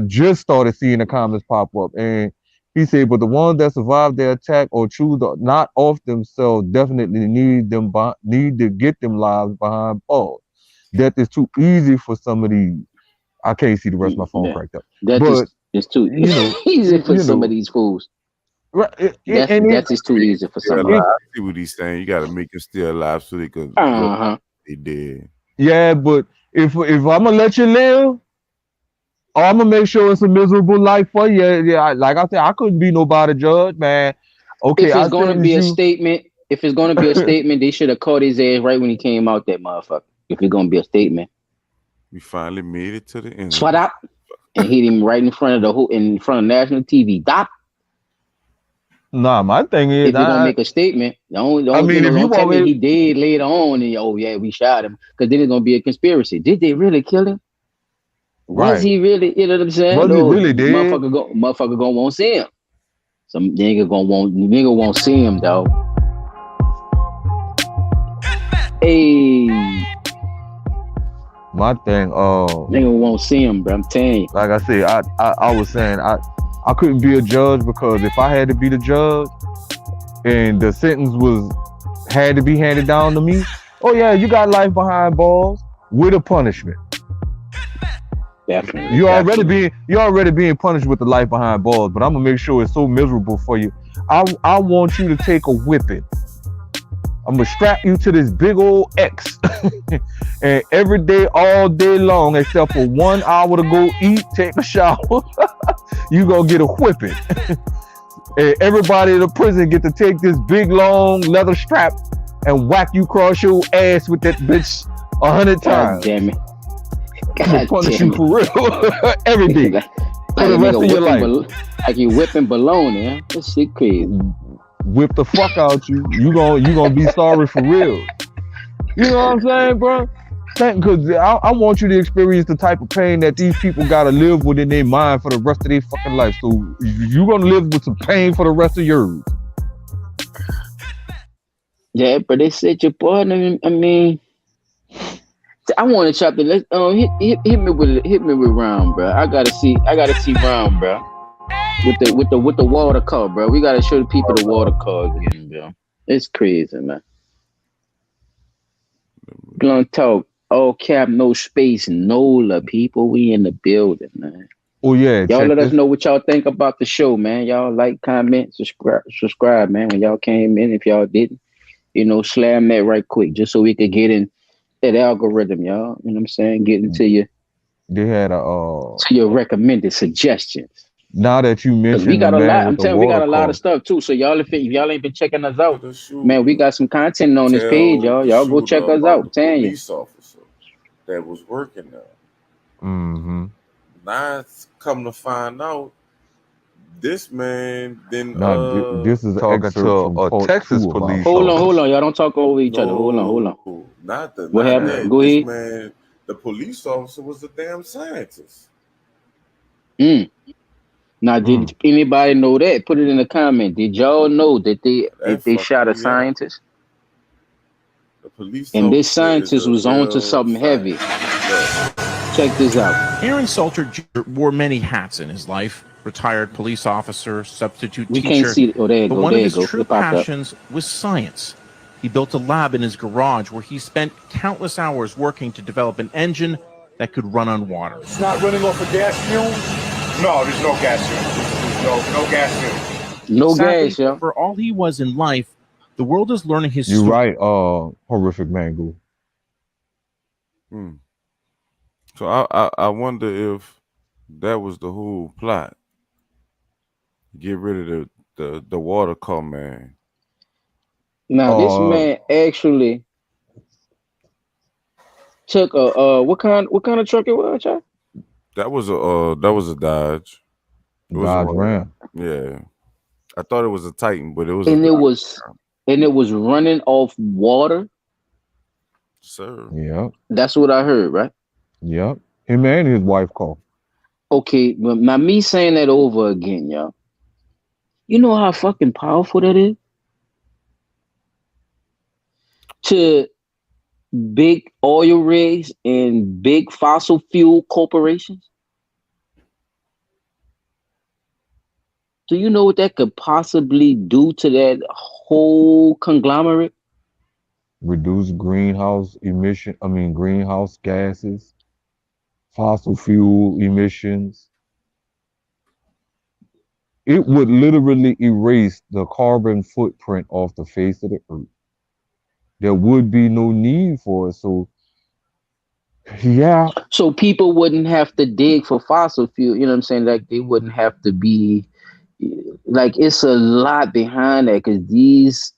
A: just started seeing the comments pop up, and he said, but the ones that survive their attack or choose not off themselves definitely need to get them lives behind bars. Death is too easy for some of these. I can't see the rest of my phone cracked up.
H: It's too easy for some of these fools.
A: Right,
H: That is too easy for some of them.
Q: I see what he's saying. You got to make him stay alive so they can. They did.
A: Yeah, but if I'm gonna let you live, I'm gonna make sure it's a miserable life for you. Yeah, like I said, I couldn't be nobody judge, man. Okay,
H: If it's gonna be a statement, they should have caught his ass right when he came out, that motherfucker. If it's gonna be a statement,
Q: we finally made it to the end.
H: Swat up and hit him right in front of national TV. Dop.
A: Nah, my thing is,
H: if you're gonna make a statement, don't tell me he did later on, and we shot him, because then it's gonna be a conspiracy. Did they really kill him? Was he really? You know what I'm saying?
A: Was he really dead?
H: Motherfucker gonna won't see him. Some nigga won't see him though. Hey,
A: my thing,
H: nigga won't see him, bro. I'm telling you.
A: Like I said, I was saying I couldn't be a judge, because if I had to be the judge and the sentence had to be handed down to me, oh yeah, you got life behind bars with a punishment.
H: Definitely.
A: You're already being punished with the life behind bars, but I'm gonna make sure it's so miserable for you. I want you to take a whipping. I'm gonna strap you to this big old X, and every day, all day long, except for 1 hour to go eat, take a shower, you gonna get a whipping. And everybody in the prison get to take this big long leather strap and whack you across your ass with that bitch 100 times.
H: God damn it!
A: I'm gonna punish you for real every day for the rest of your life.
H: Like you whipping bologna, huh? This shit crazy.
A: Whip the fuck out you. You gonna be sorry for real. You know what I'm saying, bro? Because I want you to experience the type of pain that these people gotta live with in their mind for the rest of their fucking life. So you're gonna live with some pain for the rest of yours.
H: Yeah, but they said your partner. I mean, I want to chop the. Let's hit me with Round, bro. I gotta see Round, bro. With the water car, bro. We gotta show the people the water car again, bro. It's crazy, man. Gonna talk all cap, no space, NOLA, people. We in the building, man.
A: Oh yeah,
H: y'all let us know what y'all think about the show, man. Y'all like, comment, subscribe, man. When y'all came in, if y'all didn't, slam that right quick, just so we could get in that algorithm, y'all. You know what I'm saying? Get into your.
A: They had
H: to your recommended suggestions.
A: Now that you mentioned,
H: we got a lot. I'm telling you, we got a lot of stuff too. So y'all, if y'all ain't been checking us out, man, we got some content on this page, y'all. Y'all go check us out. Tell you.
Q: Police officer that was working there.
A: Mm-hmm.
Q: Now it's come to find out this man then
A: this is an
F: talking
A: excerpt
F: to
A: from
F: a
A: part
F: Texas
A: 2
F: police
A: about
H: Hold on,
A: that.
H: hold on. Y'all don't talk over each other. Hold on.
Q: Not
H: What happened?
Q: that.
H: Go
Q: This
H: ahead.
Q: man, the police officer, was a damn scientist.
H: Now, did anybody know that? Put it in the comment. Did y'all know that they shot a scientist?
Q: The police
H: And this
Q: officer is
H: scientist
Q: a
H: was on to
Q: real
H: something heavy. Check this out.
T: Aaron Salter Jr. wore many hats in his life. Retired police officer, substitute
H: We
T: teacher.
H: can't see. Oh, there you
T: but
H: go.
T: one
H: There
T: of
H: you
T: his
H: go.
T: true
H: It popped up.
T: passions was science. He built a lab in his garage where he spent countless hours working to develop an engine that could run on water.
U: It's not running off of gas fumes? No, there's no gas fumes. No gas fumes.
H: No
T: Sadly,
H: gas, yo.
T: for all he was in life, the world is learning his
A: You're
T: story.
A: right, horrific mango.
Q: So I wonder if that was the whole plot. Get rid of the water car man.
H: Now, this man actually took a what kind of truck it was, y'all?
Q: That was a Dodge. It was
A: Dodge Ram.
Q: Yeah. I thought it was a Titan, but it was
H: And
Q: a
H: it
Q: Dodge.
H: was running off water.
Q: Sir.
A: Yep.
H: That's what I heard, right?
A: Yep. Him and his wife called.
H: Okay, but now me saying that over again, y'all. You know how fucking powerful that is? To big oil rigs and big fossil fuel corporations? Do you know what that could possibly do to that whole conglomerate?
A: Reduce greenhouse gases, fossil fuel emissions. It would literally erase the carbon footprint off the face of the earth. There would be no need for it. So, yeah.
H: So people wouldn't have to dig for fossil fuel. You know what I'm saying? Like they wouldn't have to be like, it's a lot behind that because these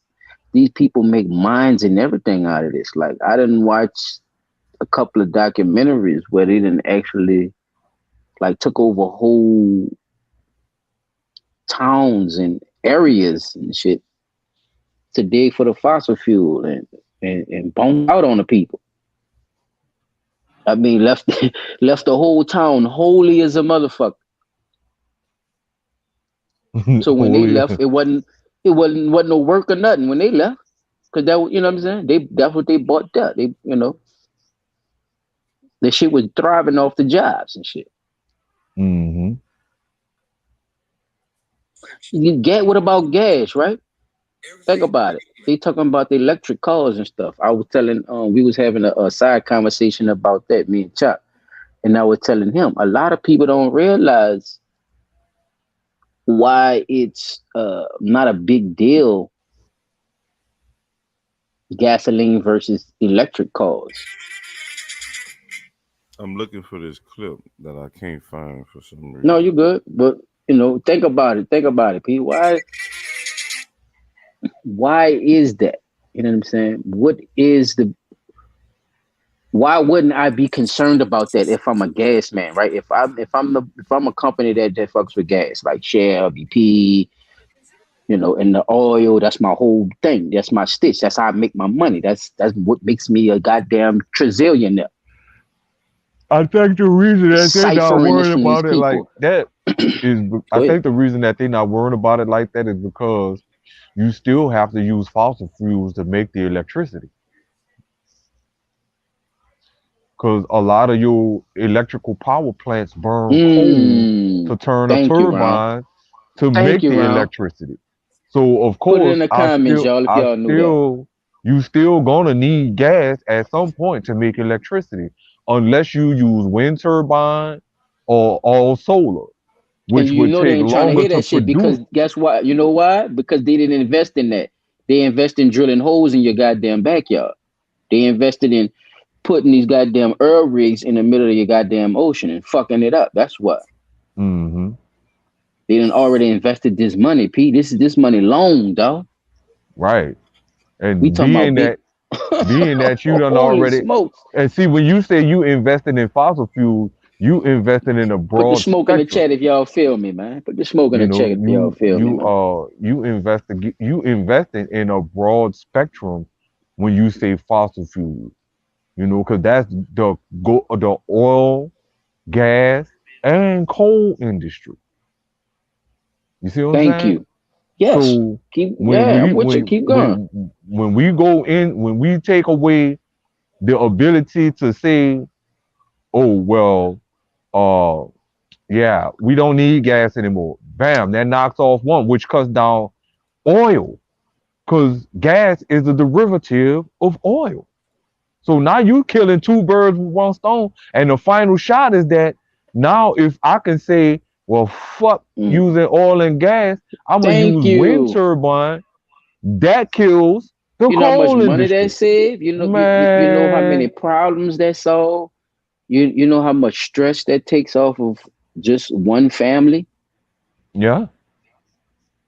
H: people make mines and everything out of this. Like I didn't watch a couple of documentaries where they didn't actually like took over whole towns and areas and shit to dig for the fossil fuel and bone out on the people. I mean, left the whole town holy as a motherfucker. So when they left, it wasn't no work or nothing when they left, because that, you know what I'm saying? That's what they bought that. They, you know, the shit was thriving off the jobs and shit.
A: Mm-hmm.
H: What about gas, right? Think about it. They talking about the electric cars and stuff. I was telling, we was having a side conversation about that, me and Chuck, and I was telling him a lot of people don't realize why it's not a big deal, gasoline versus electric cars.
Q: I'm looking for this clip that I can't find for some reason.
H: No, you're good, but you know, think about it, Pete. Why is that? You know what I'm saying? Why wouldn't I be concerned about that if I'm a gas man, right? If I'm a company that fucks with gas, like Shell, BP, you know, and the oil, that's my whole thing. That's my stitch. That's how I make my money. That's what makes me a goddamn trizillionaire.
A: I think the reason that they're not
H: Deciphering
A: worried
H: this from
A: about
H: these
A: it like
H: people.
A: that is, I think the reason that they're not worried about it like that is because you still have to use fossil fuels to make the electricity. Because a lot of your electrical power plants burn coal to turn a turbine to make the electricity. So of
H: Put it in
A: course,
H: the comments, y'all, if y'all knew
A: you still gonna need gas at some point to make electricity, unless you use wind turbine or all solar, which
H: and you
A: would
H: know they
A: take
H: ain't trying to
A: longer
H: hear
A: to
H: that shit
A: produce.
H: because guess what? You know why? Because they didn't invest in that. They invest in drilling holes in your goddamn backyard. They invested in putting these goddamn oil rigs in the middle of your goddamn ocean and fucking it up. That's what.
A: Mm-hmm.
H: They done already invested this money, Pete. This money long, dog.
A: Right. And
H: We talking about
A: being that you done
H: holy
A: already,
H: smokes.
A: and see, when you say you invested in fossil fuels, You investing in a
H: Put the
A: broad
H: smoke in the
A: spectrum.
H: chat if y'all feel me, man. Put the smoke in
A: You
H: the chat
A: know,
H: if y'all feel me, man.
A: you investing in a broad spectrum when you say fossil fuels. You know, because that's the oil, gas, and coal industry. You see what I'm
H: Thank
A: saying?
H: you. Yes.
A: So
H: I'm with you. Keep going.
A: when we go in, when we take away the ability to say, oh well, yeah, we don't need gas anymore. Bam, that knocks off one, which cuts down oil, because gas is a derivative of oil. So now you killing two birds with one stone. And the final shot is that now if I can say, well, fuck using oil and gas, I'm gonna
H: Thank
A: use wind
H: you.
A: turbine. That kills the
H: You know how much
A: coal
H: money that
A: industry.
H: save? You know how many
A: Man,
H: problems that solve? You know how much stress that takes off of just one family?
A: yeah.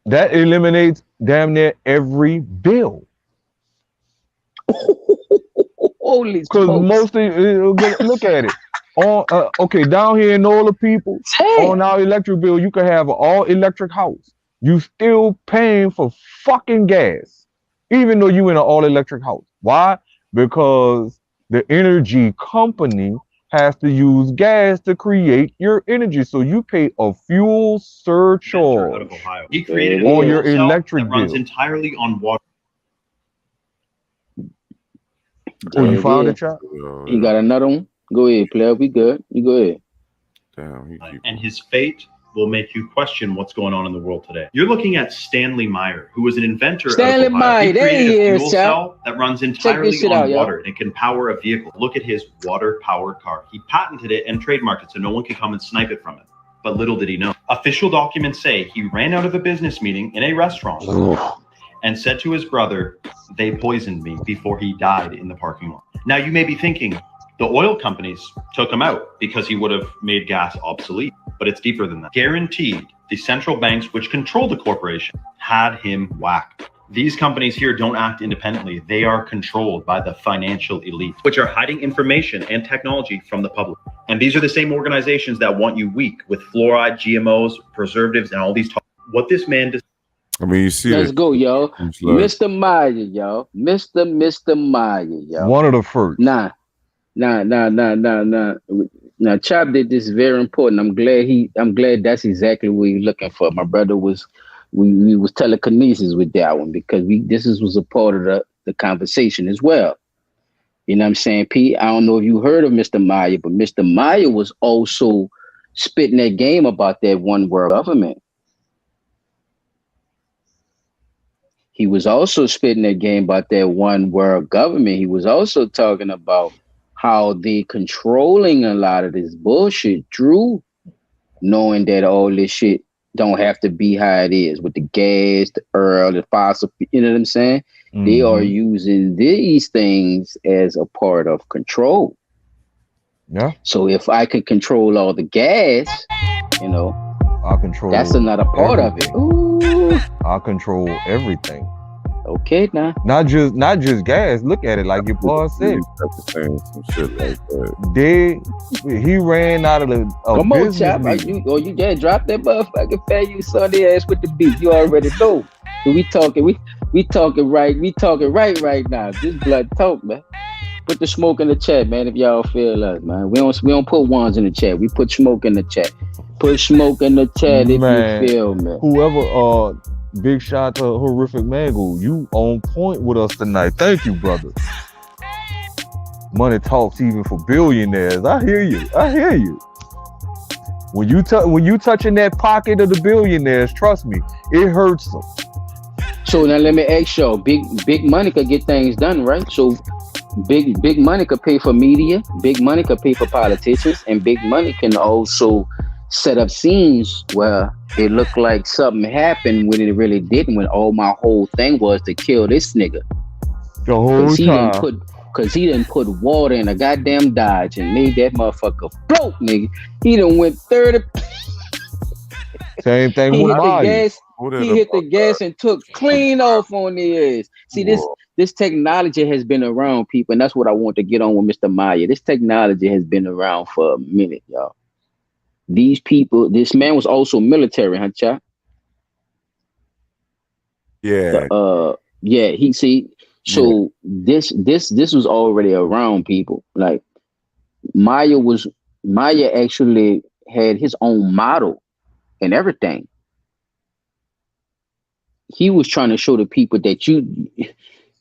A: That eliminates damn near every bill.
H: Holy
A: Because
H: smokes.
A: most of look at it. Okay, down here in all the people, on our electric bill, you can have an all electric house. You still paying for fucking gas, even though you in an all electric house. Why? Because the energy company has to use gas to create your energy. So you pay a fuel
B: Out of
A: surcharge
B: Ohio. He created
A: on
B: a
A: your
B: fuel cell
A: electric
B: that runs
A: bill.
B: entirely on water.
A: Oh, you
H: There it
A: found
H: is.
A: it, Chop?
H: You got another one? Go ahead, player. We good. You go ahead.
Q: Damn,
B: And his fate will make you question what's going on in the world today. You're looking at Stanley Meyer, who was an inventor
H: Stanley
B: out of Ohio.
H: Meyer,
B: He
H: there
B: created
H: he
B: a
H: is,
B: fuel
H: Chop.
B: cell that runs
H: Check this
B: entirely
H: shit
B: on
H: out, y'all.
B: water and it can power a vehicle. Look at his water-powered car. He patented it and trademarked it so no one could come and snipe it from him. But little did he know. Official documents say he ran out of a business meeting in a restaurant and said to his brother, "They poisoned me," before he died in the parking lot. Now you may be thinking, the oil companies took him out because he would have made gas obsolete, but it's deeper than that. Guaranteed, the central banks which control the corporation had him whacked. These companies here don't act independently. They are controlled by the financial elite, which are hiding information and technology from the public. And these are the same organizations that want you weak with fluoride, GMOs, preservatives, and all these. What this man does.
Q: I mean, you see.
H: Let's go, y'all.
Q: It's like-
H: Mr. Meyer, y'all. Mr. Meyer, y'all.
A: One of the first.
H: Nah. Now, Chop did this very important. I'm glad that's exactly what he's looking for. My brother was we was telekinesis with that one because was a part of the conversation as well. You know what I'm saying, Pete? I don't know if you heard of Mr. Meyer, but Mr. Meyer was also spitting that game about that one world government. He was also spitting that game about that one world government. He was also talking about how they controlling a lot of this bullshit, Drew, knowing that all this shit don't have to be how it is with the gas, the oil, the fossil, you know what I'm saying? Mm-hmm. They are using these things as a part of control.
A: Yeah.
H: So if I could control all the gas, you know,
A: I'll control.
H: That's another part
A: everything.
H: of it. Ooh.
A: I'll control everything.
H: Okay, now.
A: Not just gas. Look at it like your boss said.
Q: Some shit like that.
A: He ran out of the.
H: Come on, Chop. You just dropped that motherfucking fan. You saw the ass with the beat. You already know. We talking right. We talking right now. This blood talk, man. Put the smoke in the chat, man. If y'all feel us, man. We don't put ones in the chat. We put smoke in the chat. Put smoke in the chat if you feel me.
A: Whoever, big shout to Horrific Mango. You on point with us tonight. Thank you, brother. Money talks even for billionaires. I hear you. When you touching that pocket of the billionaires, trust me, it hurts them.
H: So now let me ask y'all, big money could get things done, right? So big money could pay for media, big money could pay for politicians, and big money can also set up scenes where it looked like something happened when it really didn't, when all my whole thing was to kill this nigga.
A: The whole time.
H: Cause he didn't put water in a goddamn Dodge and made that motherfucker float, nigga. He done went 30.
A: Same thing with Maya.
H: He hit the gas and took clean off on the ass. See, this technology has been around, people, and that's what I want to get on with Mr. Maya. This technology has been around for a minute, y'all. These people, this man was also military, huh, Cha?
Q: Yeah.
H: Yeah, he see. So this was already around people. Like Maya actually had his own model and everything. He was trying to show the people that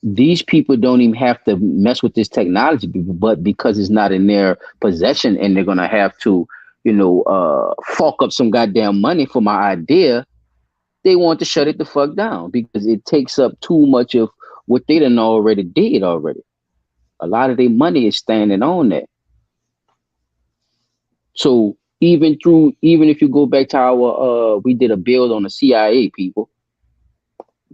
H: these people don't even have to mess with this technology, but because it's not in their possession and they're gonna have to, fork up some goddamn money for my idea, they want to shut it the fuck down because it takes up too much of what they done already did already. A lot of their money is standing on that. So even if you go back to our we did a build on the CIA, people.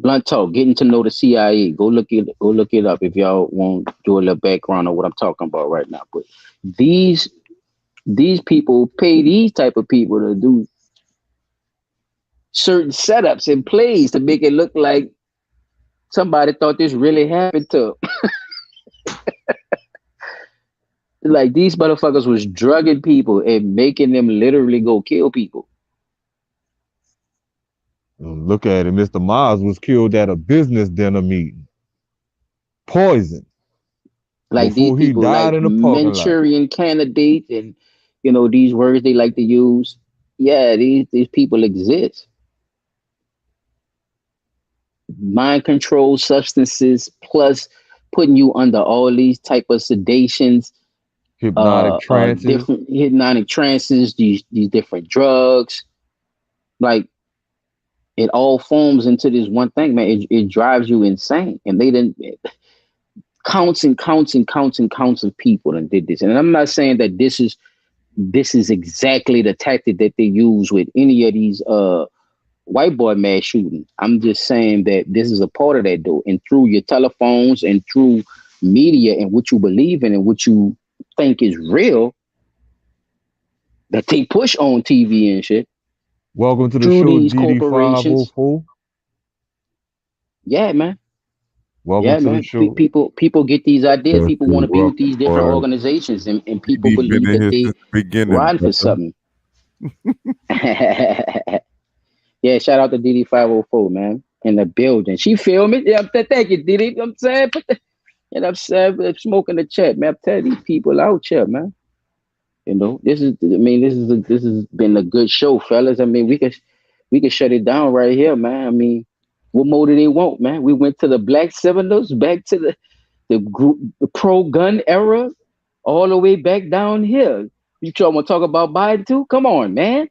H: Blunt talk, getting to know the CIA. Go look it up if y'all want to do a little background on what I'm talking about right now. But these people pay these type of people to do certain setups and plays to make it look like somebody thought this really happened to them. Like these motherfuckers was drugging people and making them literally go kill people.
A: Look at it. Mr. Miles was killed at a business dinner meeting. Poison.
H: Like
A: before
H: these people,
A: he died
H: like
A: in the parking lot.
H: Manchurian candidate, and these words they like to use. Yeah, these people exist. Mind control substances plus putting you under all these type of sedations,
A: Hypnotic trances.
H: different hypnotic trances, these different drugs. Like it all forms into this one thing, man. It drives you insane. And they didn't counts of people and did this. And I'm not saying that this is exactly the tactic that they use with any of these white boy mass shootings. I'm just saying that this is a part of that though. And through your telephones and through media and what you believe in and what you think is real, that they push on TV and shit.
A: Welcome to the
H: through
A: show,
H: these corporations.
A: DD504.
H: Yeah, man.
A: Welcome to the show.
H: People get these ideas. People want to be with these different
Q: Boy.
H: organizations, and people
Q: He
H: believe
Q: been in
H: that
Q: here
H: they
Q: since the beginning,
H: ride for
Q: brother.
H: something. Yeah, shout out to DD504, man, in the building. She filmed it. Yeah, thank you, DD. You know what I'm saying? I'm saying, smoking the chat, man. I'm telling these people out here, man. This has been a good show, fellas. I mean, we could shut it down right here, man. I mean, what more do they want, man? We went to the Black Seminoles, back to the pro-gun era, all the way back down here. You want to talk about Biden too? Come on, man.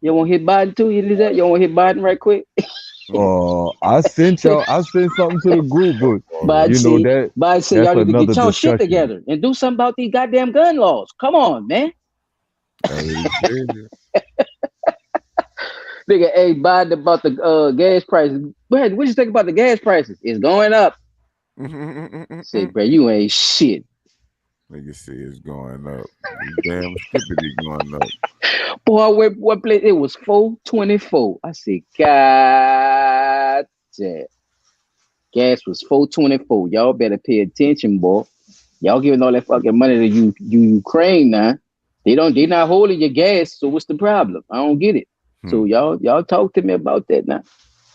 H: You want to hit Biden too? You do that? You want to hit Biden right quick?
A: I sent something to the group, but
H: Biden said y'all need to get y'all shit
A: discussion.
H: together and do something about these goddamn gun laws. Come on, man. Nigga, hey, Biden about the gas prices. What you think about the gas prices? It's going up. Say, bro, you ain't shit.
Q: Nigga say it's going up. Damn skippity going up.
H: Boy, what place? It was 424. I said, God damn. Gas was 424. Y'all better pay attention, boy. Y'all giving all that fucking money to Ukraine now. They not holding your gas, so what's the problem? I don't get it. So y'all talk to me about that now.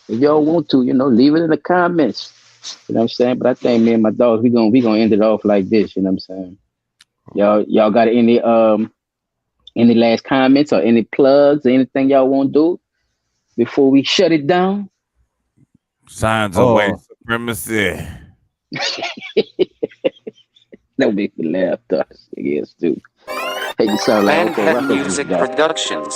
H: If y'all want to, leave it in the comments. You know what I'm saying? But I think me and my dogs, we gonna end it off like this. You know what I'm saying? Y'all got any last comments or any plugs or anything y'all want to do before we shut it down?
Q: Signs of white supremacy.
H: Don't make me laugh, though. Yes, dude. Hey, you sound like
I: Manhattan Music Productions.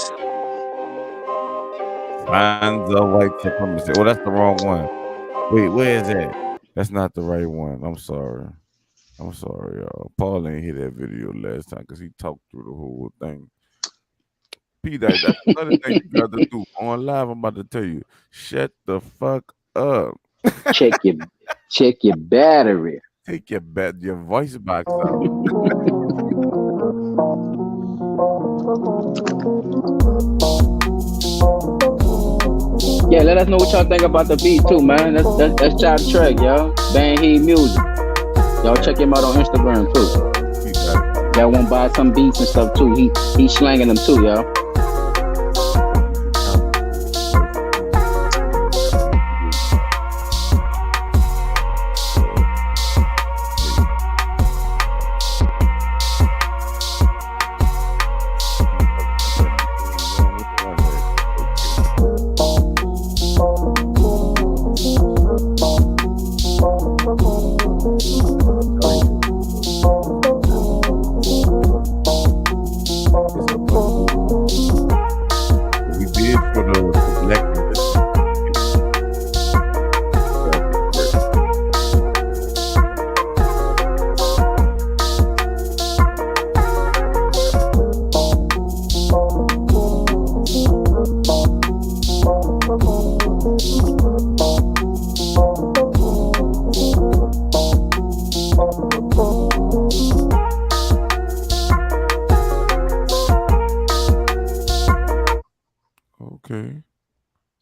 Q: Signs of white supremacy. Oh, that's the wrong one. Wait, where is that? That's not the right one. I'm sorry, y'all. Paul ain't hear that video last time because he talked through the whole thing. P, that's another thing you got to do. On live, I'm about to tell you, shut the fuck up.
H: Check your battery.
Q: Take your voice box out.
H: Yeah, let us know what y'all think about the beat too, man. That's Chop Track, y'all. Bang Heat Music. Y'all check him out on Instagram too. Y'all want to buy some beats and stuff too. He's slanging them too, y'all.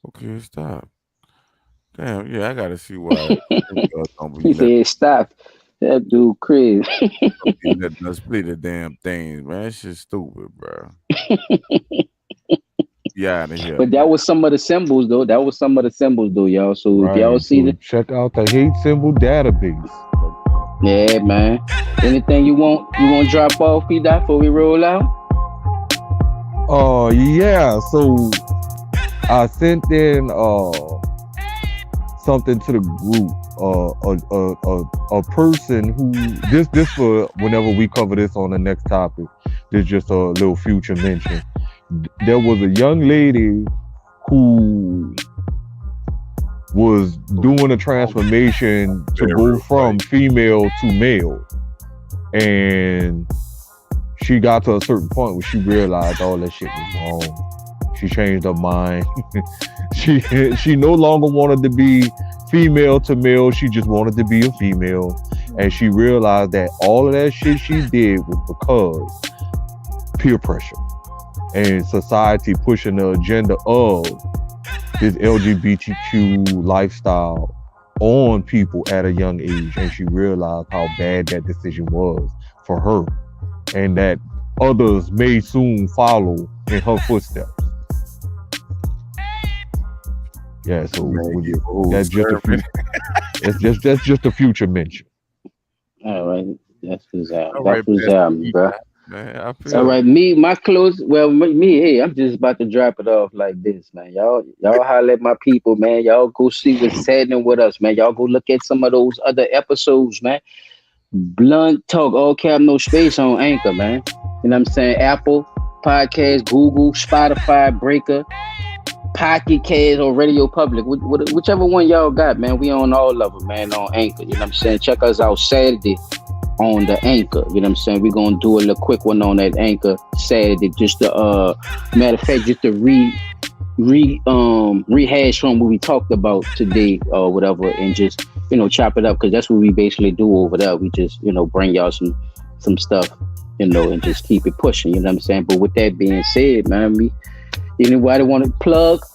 Q: Okay, stop. Damn, yeah, I gotta see why.
H: He said, "Stop." That dude crazy.
Q: Letting us play the damn things, man. That shit's stupid, bro. Yeah, out of here.
H: But that was some of the symbols, though. Y'all. So if y'all see the
A: check out the hate symbol database.
H: Yeah, man. Anything you want drop off, P-Dot, before we roll out?
A: Yeah. So I sent in something to the group. A person who this for whenever we cover this on the next topic. There's just a little future mention. There was a young lady who was doing a transformation to go from female to male, and she got to a certain point where she realized all that shit was wrong. She changed her mind. she no longer wanted to be female to male. She just wanted to be a female, and she realized that all of that shit she did was because peer pressure and society pushing the agenda of this LGBTQ lifestyle on people at a young age, and she realized how bad that decision was for her, and that others may soon follow in her footsteps. Yeah, so that's just a future. That's just a future mention.
H: All right, that's what's out.
Q: All right,
H: bro.
Q: Man,
H: All right, my close. Well, me. Hey, I'm just about to drop it off like this, man. Y'all holler at my people, man. Y'all go see what's happening with us, man. Y'all go look at some of those other episodes, man. Blunt Talk, all cap, no space on Anchor, man. You know what I'm saying? Apple Podcast, Google, Spotify, Breaker, Pocket Cast, or Radio Public, whichever one y'all got, man. We on all of them, man, on Anchor. You know what I'm saying? Check us out Saturday on the Anchor. You know what I'm saying? We're gonna do a little quick one on that Anchor Saturday. Just to matter of fact, just to rehash from what we talked about today or whatever, and just chop it up, because that's what we basically do over there. We just bring y'all some stuff, and just keep it pushing. You know what I'm saying? But with that being said, man, anybody want to plugs?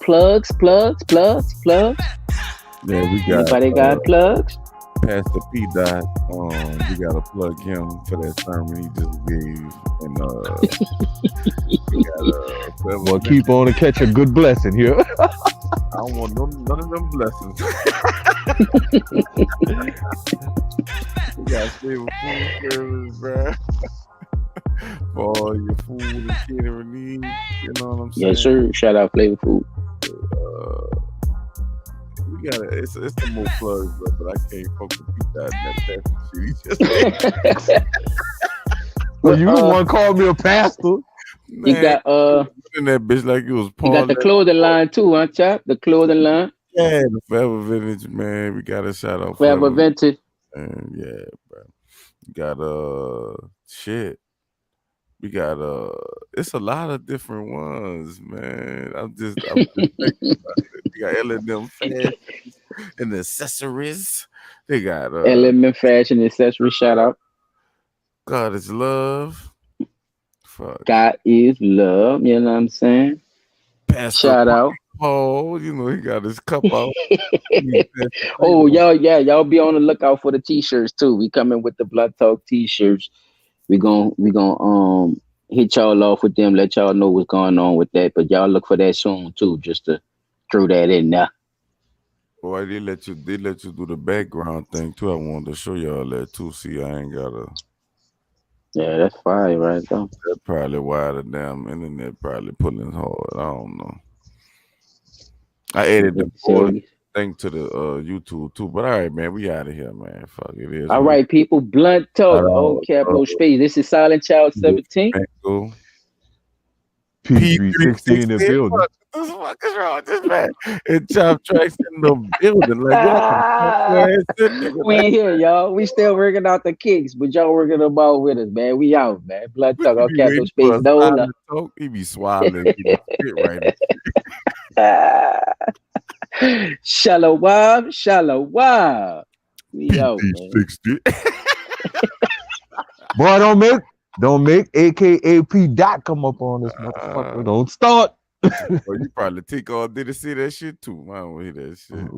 Q: Yeah, we got.
H: Anybody got plugs?
Q: Pastor P-Dot, we gotta plug him for that sermon he just gave, and we got
A: well, keep on and catch a good blessing here.
Q: I don't want none of them blessings. We got Flavor Food Service, bro. For all your food and catering needs, you know what I'm saying?
H: Yes, sir. Shout out Flavor Food.
Q: We got it's some more plugs, but I can't focus with that shit.
A: Well, you the one called me a pastor.
Q: Man,
H: you got
Q: in that bitch like it was Paul.
H: You got the clothing line too, huh, Chop? The clothing line.
Q: Yeah, the Forever Vintage, man. We got a shout out
H: Forever Vintage.
Q: And yeah, bro. We got shit. We got it's a lot of different ones, man. I'm just thinking about it. We got L&M Fashion and accessories. They got
H: L&M Fashion accessories. Shout out.
Q: God is love. Fuck.
H: God is love. You know what I'm saying?
Q: Pastor
H: Shout out.
Q: Oh, he got his cup out.
H: Oh, y'all be on the lookout for the t-shirts too. We coming with the Blood Talk t-shirts. we gonna hit y'all off with them, let y'all know what's going on with that. But y'all look for that soon too, just to throw that in there.
Q: Boy, they let you do the background thing too. I wanted to show y'all that too. See, I ain't got a.
H: Yeah, that's fire right there.
Q: That's probably why the damn internet probably pulling hard. I don't know. I added the board thing to the YouTube too. But all right, man, we out of here, man. Fuck it is.
H: All right, people. Blunt talk. Oh, cap, no space. This is Silentchild 17.
A: P3 in the building.
Q: What the fuck is wrong with this man? And choptracks in the building. Like,
H: we here, y'all. We still working out the kinks, but y'all working them out with us, man. We out, man. Blunt talk. Oh, cap, no space. No.
Q: He be swallowing shit right
H: now. Shalom. We out, man.
A: Boy, don't make AKA P Dot come up on this motherfucker. Don't start.
Q: Well, you probably take all did see that shit too. I don't hear that shit.